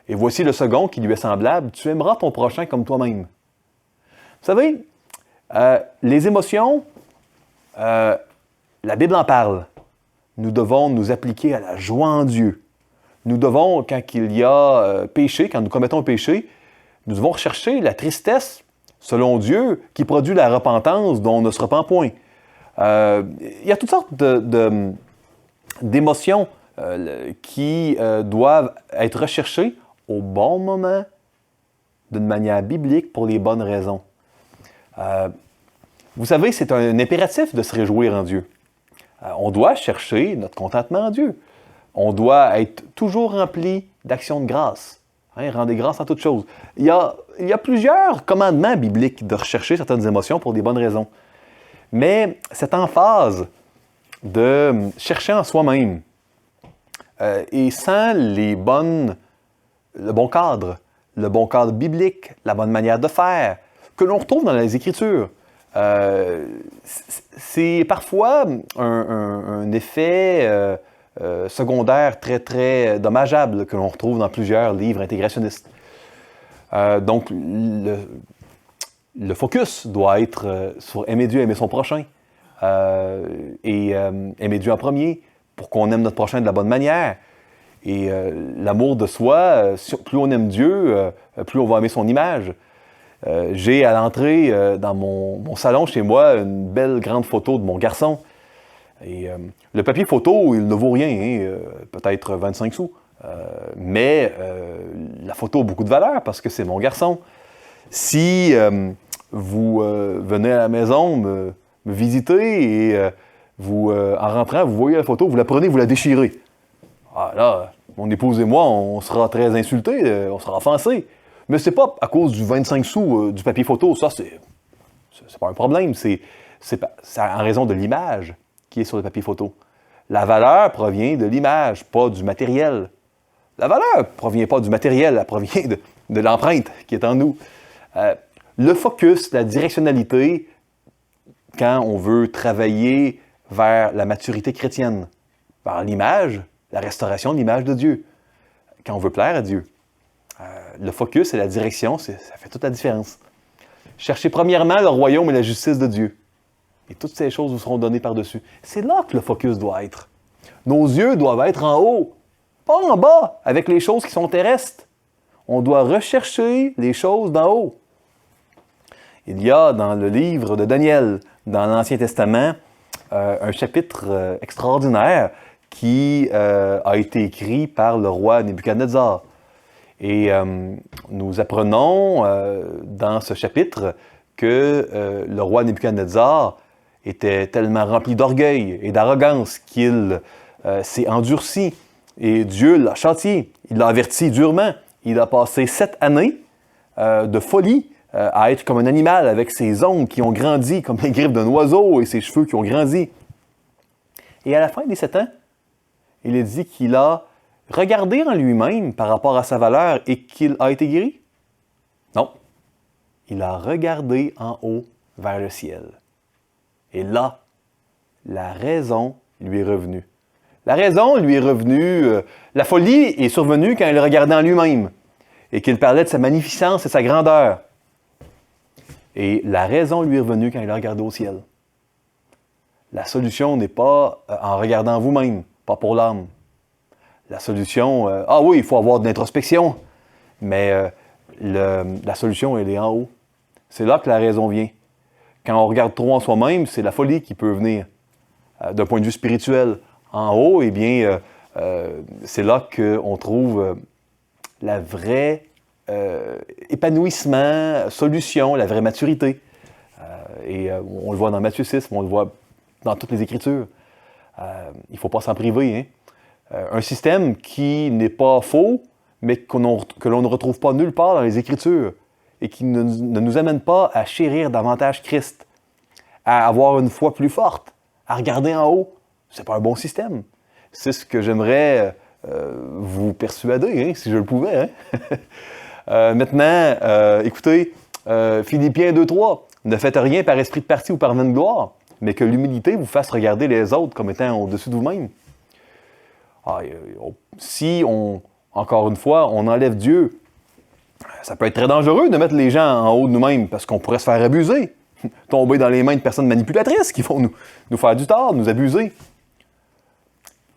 Et voici le second qui lui est semblable, tu aimeras ton prochain comme toi-même. Vous savez, les émotions, la Bible en parle. Nous devons nous appliquer à la joie en Dieu. Nous devons, quand il y a péché, quand nous commettons un péché, nous devons rechercher la tristesse, selon Dieu, qui produit la repentance dont on ne se repent point. Il y a toutes sortes d'émotions qui doivent être recherchées au bon moment, d'une manière biblique, pour les bonnes raisons. Vous savez, c'est un impératif de se réjouir en Dieu. On doit chercher notre contentement en Dieu. On doit être toujours rempli d'actions de grâce. Rendez grâce en toutes choses. Il y a plusieurs commandements bibliques de rechercher certaines émotions pour des bonnes raisons. Mais cette emphase de chercher en soi-même et sans le bon cadre biblique, la bonne manière de faire, que l'on retrouve dans les Écritures, c'est parfois un effet secondaire très, très dommageable que l'on retrouve dans plusieurs livres intégrationnistes. Donc, le focus doit être sur aimer Dieu, aimer son prochain, et aimer Dieu en premier pour qu'on aime notre prochain de la bonne manière. Et l'amour de soi, plus on aime Dieu, plus on va aimer son image. J'ai à l'entrée, dans mon salon chez moi, une belle grande photo de mon garçon. Et le papier photo, il ne vaut rien, peut-être 25 sous. Mais la photo a beaucoup de valeur parce que c'est mon garçon. Si vous venez à la maison me visiter et en rentrant, vous voyez la photo, vous la prenez, vous la déchirez. Ah là, mon épouse et moi, on sera très insultés, on sera offensés. Mais c'est pas à cause du 25 sous du papier photo, ça c'est pas un problème, c'est en raison de l'image qui est sur le papier photo. La valeur provient de l'image, pas du matériel. La valeur ne provient pas du matériel, elle provient de l'empreinte qui est en nous. Le focus, la directionnalité, quand on veut travailler vers la maturité chrétienne, vers l'image, la restauration de l'image de Dieu, quand on veut plaire à Dieu. Le focus et la direction, ça fait toute la différence. Cherchez premièrement le royaume et la justice de Dieu. Et toutes ces choses vous seront données par-dessus. C'est là que le focus doit être. Nos yeux doivent être en haut, pas en bas, avec les choses qui sont terrestres. On doit rechercher les choses d'en haut. Il y a dans le livre de Daniel, dans l'Ancien Testament, un chapitre extraordinaire qui a été écrit par le roi Nebuchadnezzar. Et nous apprenons dans ce chapitre que le roi Nebuchadnezzar était tellement rempli d'orgueil et d'arrogance qu'il s'est endurci. Et Dieu l'a châtié, il l'a averti durement. Il a passé 7 années de folie à être comme un animal avec ses ongles qui ont grandi comme les griffes d'un oiseau et ses cheveux qui ont grandi. Et à la fin des 7 ans, il est dit qu'il a regardé en lui-même par rapport à sa valeur et qu'il a été guéri? Non. Il a regardé en haut vers le ciel. Et là, la raison lui est revenue. La raison lui est revenue, la folie est survenue quand il regardait en lui-même et qu'il parlait de sa magnificence et sa grandeur. Et la raison lui est revenue quand il a regardé au ciel. La solution n'est pas en regardant vous-même, pas pour l'âme. La solution, ah oui, il faut avoir de l'introspection, mais la solution, elle est en haut. C'est là que la raison vient. Quand on regarde trop en soi-même, c'est la folie qui peut venir. D'un point de vue spirituel, en haut, eh bien, c'est là qu'on trouve la vraie épanouissement, solution, la vraie maturité. On le voit dans Matthieu 6, mais on le voit dans toutes les Écritures. Il ne faut pas s'en priver. Un système qui n'est pas faux, mais que l'on ne retrouve pas nulle part dans les Écritures et qui ne nous amène pas à chérir davantage Christ, à avoir une foi plus forte, à regarder en haut. C'est pas un bon système. C'est ce que j'aimerais vous persuader, si je le pouvais. Maintenant, écoutez, Philippiens 2.3, ne faites rien par esprit de parti ou par vaine gloire, mais que l'humilité vous fasse regarder les autres comme étant au-dessus de vous-même. Encore une fois, on enlève Dieu, ça peut être très dangereux de mettre les gens en haut de nous-mêmes parce qu'on pourrait se faire abuser, tomber dans les mains de personnes manipulatrices qui vont nous faire du tort, nous abuser.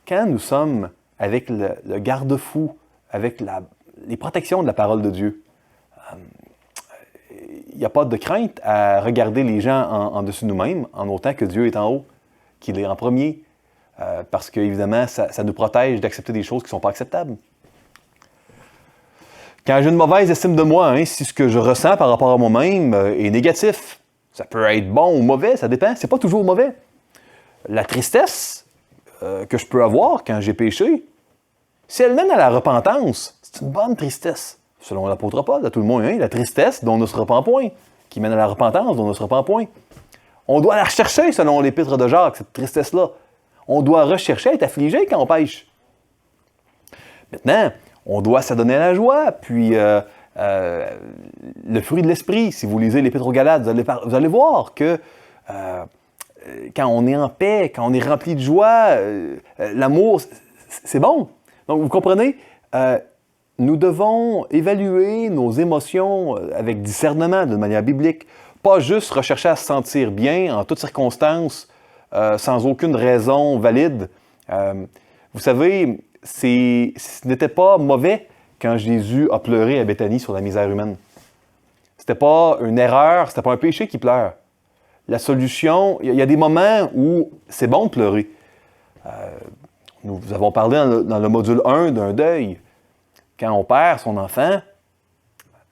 Quand nous sommes avec le garde-fou, avec les protections de la parole de Dieu, il n'y a pas de crainte à regarder les gens en dessus de nous-mêmes, en autant que Dieu est en haut, qu'il est en premier, parce qu'évidemment, ça nous protège d'accepter des choses qui ne sont pas acceptables. Quand j'ai une mauvaise estime de moi, si ce que je ressens par rapport à moi-même est négatif, ça peut être bon ou mauvais, ça dépend, c'est pas toujours mauvais. La tristesse que je peux avoir quand j'ai péché, si elle mène à la repentance, c'est une bonne tristesse. Selon l'apôtre Paul, à tout le monde, la tristesse dont on ne se repent point, qui mène à la repentance dont on ne se repent point. On doit la rechercher selon l'épître de Jacques, cette tristesse-là. On doit rechercher, être affligé quand on pêche. Maintenant, on doit s'adonner à la joie, puis le fruit de l'esprit. Si vous lisez l'épître aux Galates, vous allez voir que quand on est en paix, quand on est rempli de joie, l'amour, c'est bon. Donc, vous comprenez, nous devons évaluer nos émotions avec discernement, d'une manière biblique. Pas juste rechercher à se sentir bien en toutes circonstances, sans aucune raison valide. Vous savez, ce n'était pas mauvais quand Jésus a pleuré à Béthanie sur la misère humaine. C'était pas une erreur, c'était pas un péché qui pleure. La solution, il y a des moments où c'est bon de pleurer. Nous avons parlé dans le module 1 d'un deuil. Quand on perd son enfant,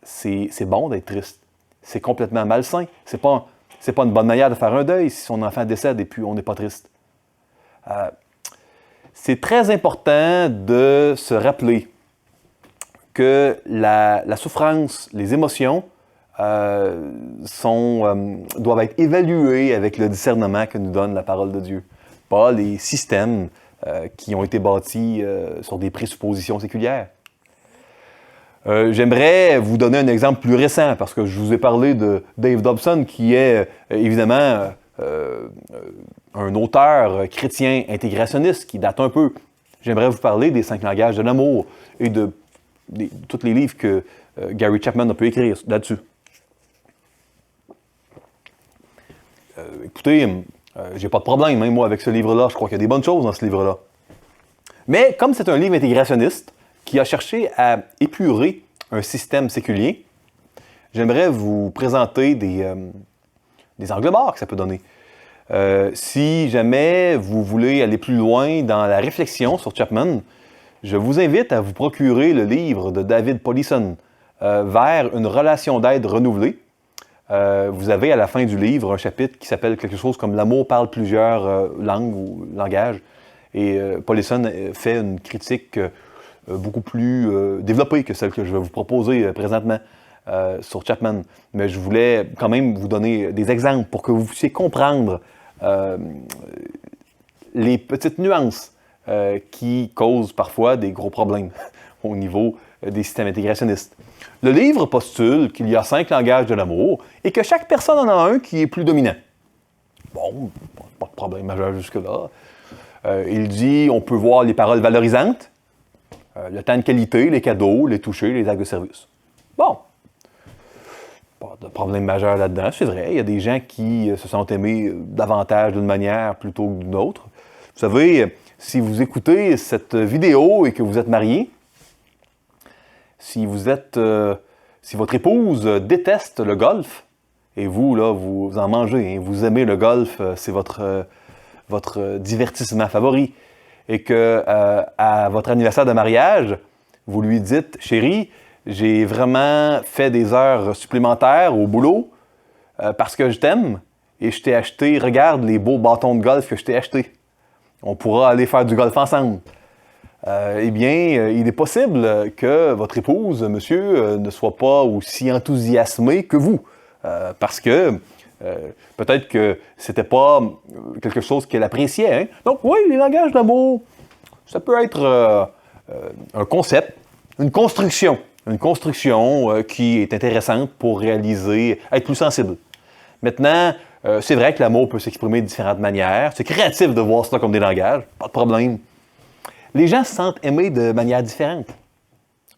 c'est bon d'être triste. C'est complètement malsain. C'est pas une bonne manière de faire un deuil si son enfant décède et puis on n'est pas triste. C'est très important de se rappeler que la souffrance, les émotions doivent être évaluées avec le discernement que nous donne la parole de Dieu. Pas les systèmes qui ont été bâtis sur des présuppositions séculières. J'aimerais vous donner un exemple plus récent, parce que je vous ai parlé de Dave Dobson, qui est évidemment un auteur chrétien intégrationniste qui date un peu. J'aimerais vous parler des 5 langages de l'amour et de tous les livres que Gary Chapman a pu écrire là-dessus. Écoutez, j'ai pas de problème, même moi, avec ce livre-là. Je crois qu'il y a des bonnes choses dans ce livre-là. Mais comme c'est un livre intégrationniste qui a cherché à épurer un système séculier, j'aimerais vous présenter des angles morts que ça peut donner. Si jamais vous voulez aller plus loin dans la réflexion sur Chapman, je vous invite à vous procurer le livre de David Powlison, Vers une relation d'aide renouvelée. Vous avez à la fin du livre un chapitre qui s'appelle quelque chose comme « L'amour parle plusieurs langues ou langages ». Et Powlison fait une critique beaucoup plus développée que celle que je vais vous proposer présentement sur Chapman. Mais je voulais quand même vous donner des exemples pour que vous puissiez comprendre les petites nuances qui causent parfois des gros problèmes au niveau des systèmes intégrationnistes. Le livre postule qu'il y a 5 langages de l'amour et que chaque personne en a un qui est plus dominant. Bon, pas de problème majeur jusque-là. Il dit on peut voir les paroles valorisantes, le temps de qualité, les cadeaux, les touchés, les actes de service. Bon, pas de problème majeur là-dedans, c'est vrai. Il y a des gens qui se sont aimés davantage d'une manière plutôt que d'une autre. Vous savez, si vous écoutez cette vidéo et que vous êtes marié, si votre épouse déteste le golf, et vous, là, vous en mangez, vous aimez le golf, c'est votre divertissement favori, et que à votre anniversaire de mariage, vous lui dites « Chérie, j'ai vraiment fait des heures supplémentaires au boulot parce que je t'aime et je t'ai acheté, regarde les beaux bâtons de golf que je t'ai achetés. On pourra aller faire du golf ensemble. Eh bien, il est possible que votre épouse, monsieur, ne soit pas aussi enthousiasmée que vous. Parce que peut-être que c'était pas quelque chose qu'elle appréciait. Hein? Donc, oui, les langages d'amour, ça peut être un concept, une construction qui est intéressante pour réaliser, être plus sensible. Maintenant, c'est vrai que l'amour peut s'exprimer de différentes manières. C'est créatif de voir cela comme des langages, pas de problème. Les gens se sentent aimés de manière différente.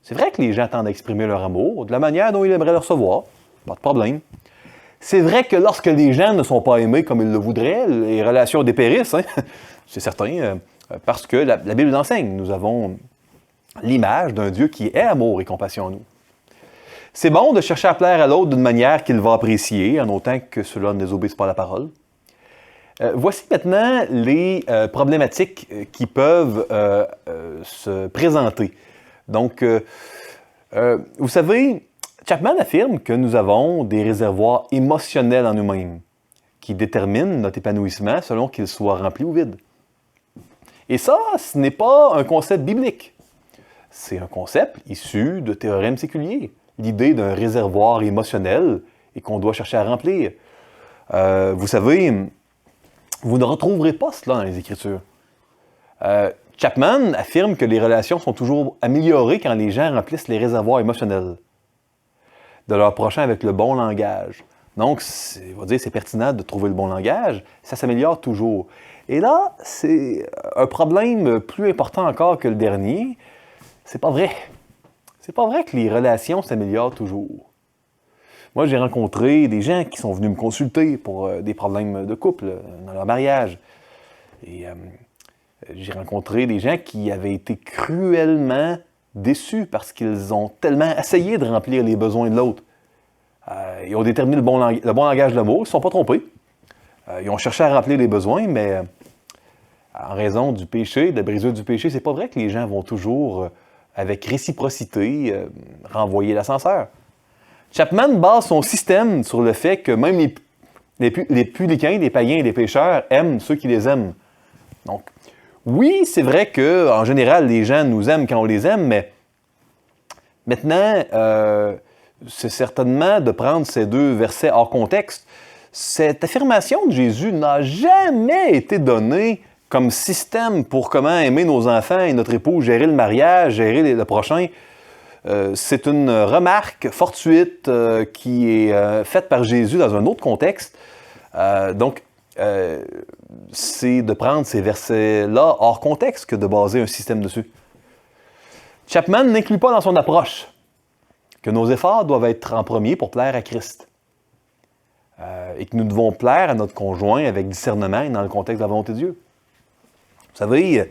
C'est vrai que les gens tendent à exprimer leur amour de la manière dont ils aimeraient le recevoir, pas de problème. C'est vrai que lorsque les gens ne sont pas aimés comme ils le voudraient, les relations dépérissent, hein? C'est certain, parce que la Bible l'enseigne. Nous avons l'image d'un Dieu qui est amour et compassion en nous. C'est bon de chercher à plaire à l'autre d'une manière qu'il va apprécier, en autant que cela ne désobéisse pas à la parole. Voici maintenant les problématiques qui peuvent se présenter. Donc, vous savez, Chapman affirme que nous avons des réservoirs émotionnels en nous-mêmes qui déterminent notre épanouissement selon qu'ils soient remplis ou vides. Et ça, ce n'est pas un concept biblique. C'est un concept issu de théorèmes séculiers. L'idée d'un réservoir émotionnel et qu'on doit chercher à remplir. Vous savez, vous ne retrouverez pas cela dans les Écritures. Chapman affirme que les relations sont toujours améliorées quand les gens remplissent les réservoirs émotionnels de leur prochain avec le bon langage. Donc, on va dire c'est pertinent de trouver le bon langage, ça s'améliore toujours. Et là, c'est un problème plus important encore que le dernier. C'est pas vrai. C'est pas vrai que les relations s'améliorent toujours. Moi, j'ai rencontré des gens qui sont venus me consulter pour des problèmes de couple dans leur mariage. Et j'ai rencontré des gens qui avaient été cruellement déçus parce qu'ils ont tellement essayé de remplir les besoins de l'autre. Ils ont déterminé le bon langage de l'amour, ils ne se sont pas trompés. Ils ont cherché à remplir les besoins, mais en raison du péché, de la brisure du péché, c'est pas vrai que les gens vont toujours, avec réciprocité, renvoyer l'ascenseur. Chapman base son système sur le fait que même les publicains, les païens et les pécheurs aiment ceux qui les aiment. Donc, oui, c'est vrai qu'en général, les gens nous aiment quand on les aime, mais maintenant, c'est certainement de prendre ces deux versets hors contexte. Cette affirmation de Jésus n'a jamais été donnée comme système pour comment aimer nos enfants et notre épouse, gérer le mariage, gérer le prochain. C'est une remarque fortuite qui est faite par Jésus dans un autre contexte. Donc, c'est de prendre ces versets-là hors contexte que de baser un système dessus. Chapman n'inclut pas dans son approche que nos efforts doivent être en premier pour plaire à Christ. Et que nous devons plaire à notre conjoint avec discernement et dans le contexte de la volonté de Dieu. Vous savez,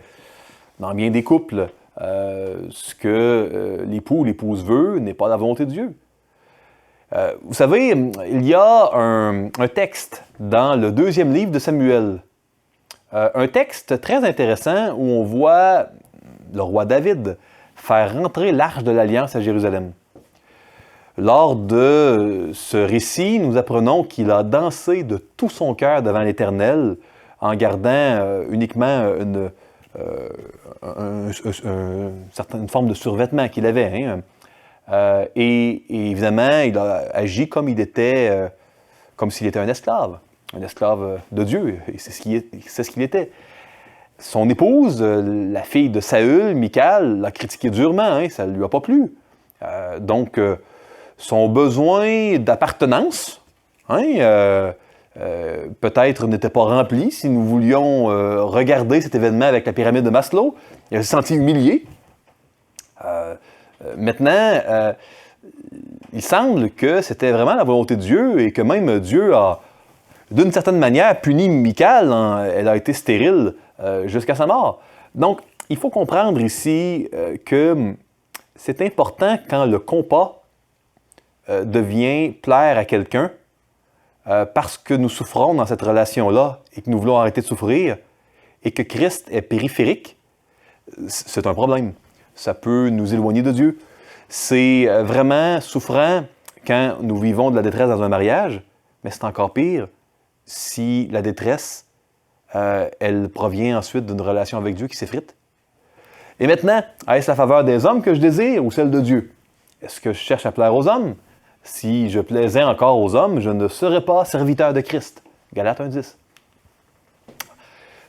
dans bien des couples, ce que l'époux ou l'épouse veut n'est pas la volonté de Dieu. Vous savez, il y a un texte dans le 2e livre de Samuel, un texte très intéressant où on voit le roi David faire rentrer l'Arche de l'Alliance à Jérusalem. Lors de ce récit, nous apprenons qu'il a dansé de tout son cœur devant l'Éternel en gardant uniquement une forme de survêtement qu'il avait. Hein. Et évidemment, il a agi comme s'il était un esclave de Dieu. Et c'est ce qu'il était. Son épouse, la fille de Saül, Michal, l'a critiqué durement. Hein, ça ne lui a pas plu. Donc, son besoin d'appartenance, hein, peut-être n'était pas rempli si nous voulions regarder cet événement avec la pyramide de Maslow. Il s'est senti humilié. Maintenant, il semble que c'était vraiment la volonté de Dieu et que même Dieu a, d'une certaine manière, puni Michal. Elle a été stérile jusqu'à sa mort. Donc, il faut comprendre ici que c'est important quand le compas devient plaire à quelqu'un parce que nous souffrons dans cette relation-là et que nous voulons arrêter de souffrir et que Christ est périphérique, c'est un problème. Ça peut nous éloigner de Dieu. C'est vraiment souffrant quand nous vivons de la détresse dans un mariage, mais c'est encore pire si la détresse, elle provient ensuite d'une relation avec Dieu qui s'effrite? Et maintenant, est-ce la faveur des hommes que je désire ou celle de Dieu? Est-ce que je cherche à plaire aux hommes? Si je plaisais encore aux hommes, je ne serais pas serviteur de Christ. Galates 1,10.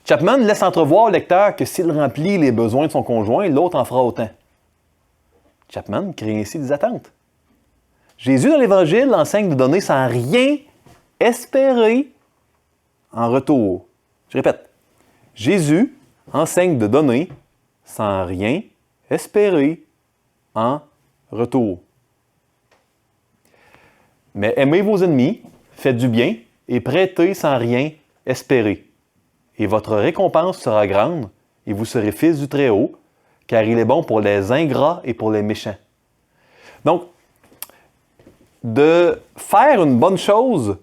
Chapman laisse entrevoir au lecteur que s'il remplit les besoins de son conjoint, l'autre en fera autant. Chapman crée ainsi des attentes. Jésus, dans l'Évangile, enseigne de donner sans rien espérer en retour. Je répète, Jésus enseigne de donner sans rien espérer en retour. Mais aimez vos ennemis, faites du bien et prêtez sans rien espérer. Et votre récompense sera grande et vous serez fils du Très-Haut, car il est bon pour les ingrats et pour les méchants. Donc, de faire une bonne chose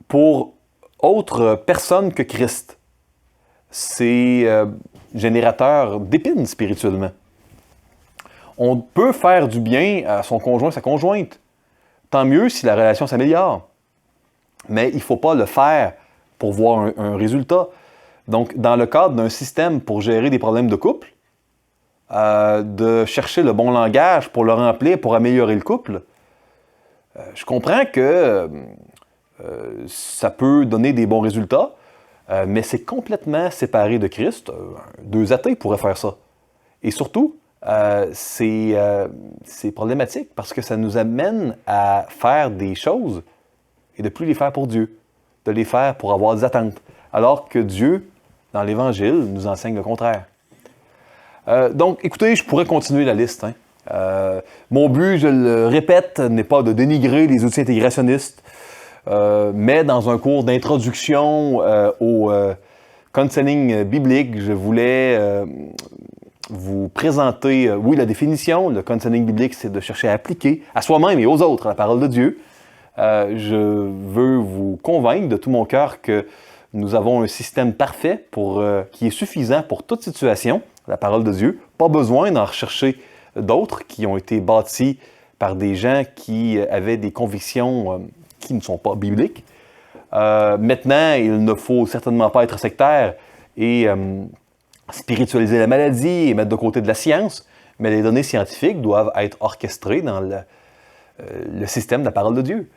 pour autre personne que Christ, c'est générateur d'épines spirituellement. On peut faire du bien à son conjoint, sa conjointe. Tant mieux si la relation s'améliore. Mais il ne faut pas le faire pour voir un résultat. Donc, dans le cadre d'un système pour gérer des problèmes de couple, de chercher le bon langage pour le remplir, pour améliorer le couple, je comprends que ça peut donner des bons résultats, mais c'est complètement séparé de Christ. Deux athées pourraient faire ça. Et surtout, c'est problématique parce que ça nous amène à faire des choses et de ne plus les faire pour Dieu, de les faire pour avoir des attentes. Alors que Dieu, dans l'Évangile, nous enseigne le contraire. Donc, écoutez, je pourrais continuer la liste. Mon but, je le répète, n'est pas de dénigrer les outils intégrationnistes, mais dans un cours d'introduction au counseling biblique, je voulais vous présenter, oui, la définition. Le counseling biblique, c'est de chercher à appliquer à soi-même et aux autres la parole de Dieu. Je veux vous convaincre de tout mon cœur que nous avons un système parfait qui est suffisant pour toute situation, la parole de Dieu. Pas besoin d'en rechercher d'autres qui ont été bâtis par des gens qui avaient des convictions qui ne sont pas bibliques. Maintenant, il ne faut certainement pas être sectaire et spiritualiser la maladie et mettre de côté de la science, mais les données scientifiques doivent être orchestrées dans le système de la parole de Dieu,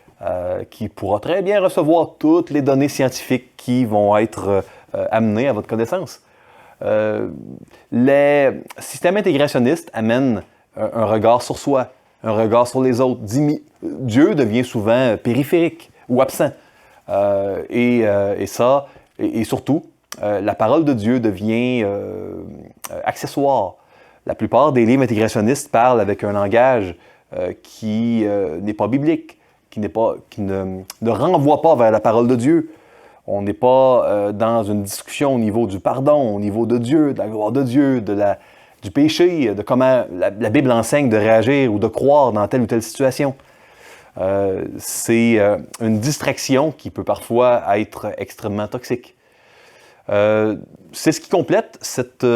qui pourra très bien recevoir toutes les données scientifiques qui vont être amenées à votre connaissance. Les systèmes intégrationnistes amènent un regard sur soi, un regard sur les autres. Dieu devient souvent périphérique ou absent. Et surtout, la parole de Dieu devient accessoire. La plupart des livres intégrationnistes parlent avec un langage qui n'est pas biblique, qui ne renvoie pas vers la parole de Dieu. On n'est pas dans une discussion au niveau du pardon, au niveau de Dieu, de la gloire de Dieu, du péché, de comment la Bible enseigne de réagir ou de croire dans telle ou telle situation. C'est une distraction qui peut parfois être extrêmement toxique. C'est ce qui complète cette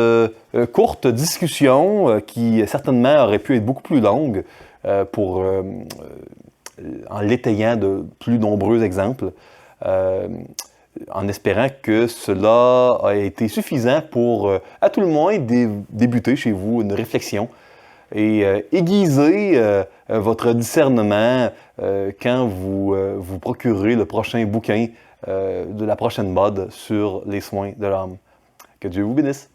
courte discussion qui certainement aurait pu être beaucoup plus longue en l'étayant de plus nombreux exemples, en espérant que cela a été suffisant pour, à tout le moins, débuter chez vous une réflexion et aiguiser votre discernement quand vous procurez le prochain bouquin de la prochaine mode sur les soins de l'âme. Que Dieu vous bénisse.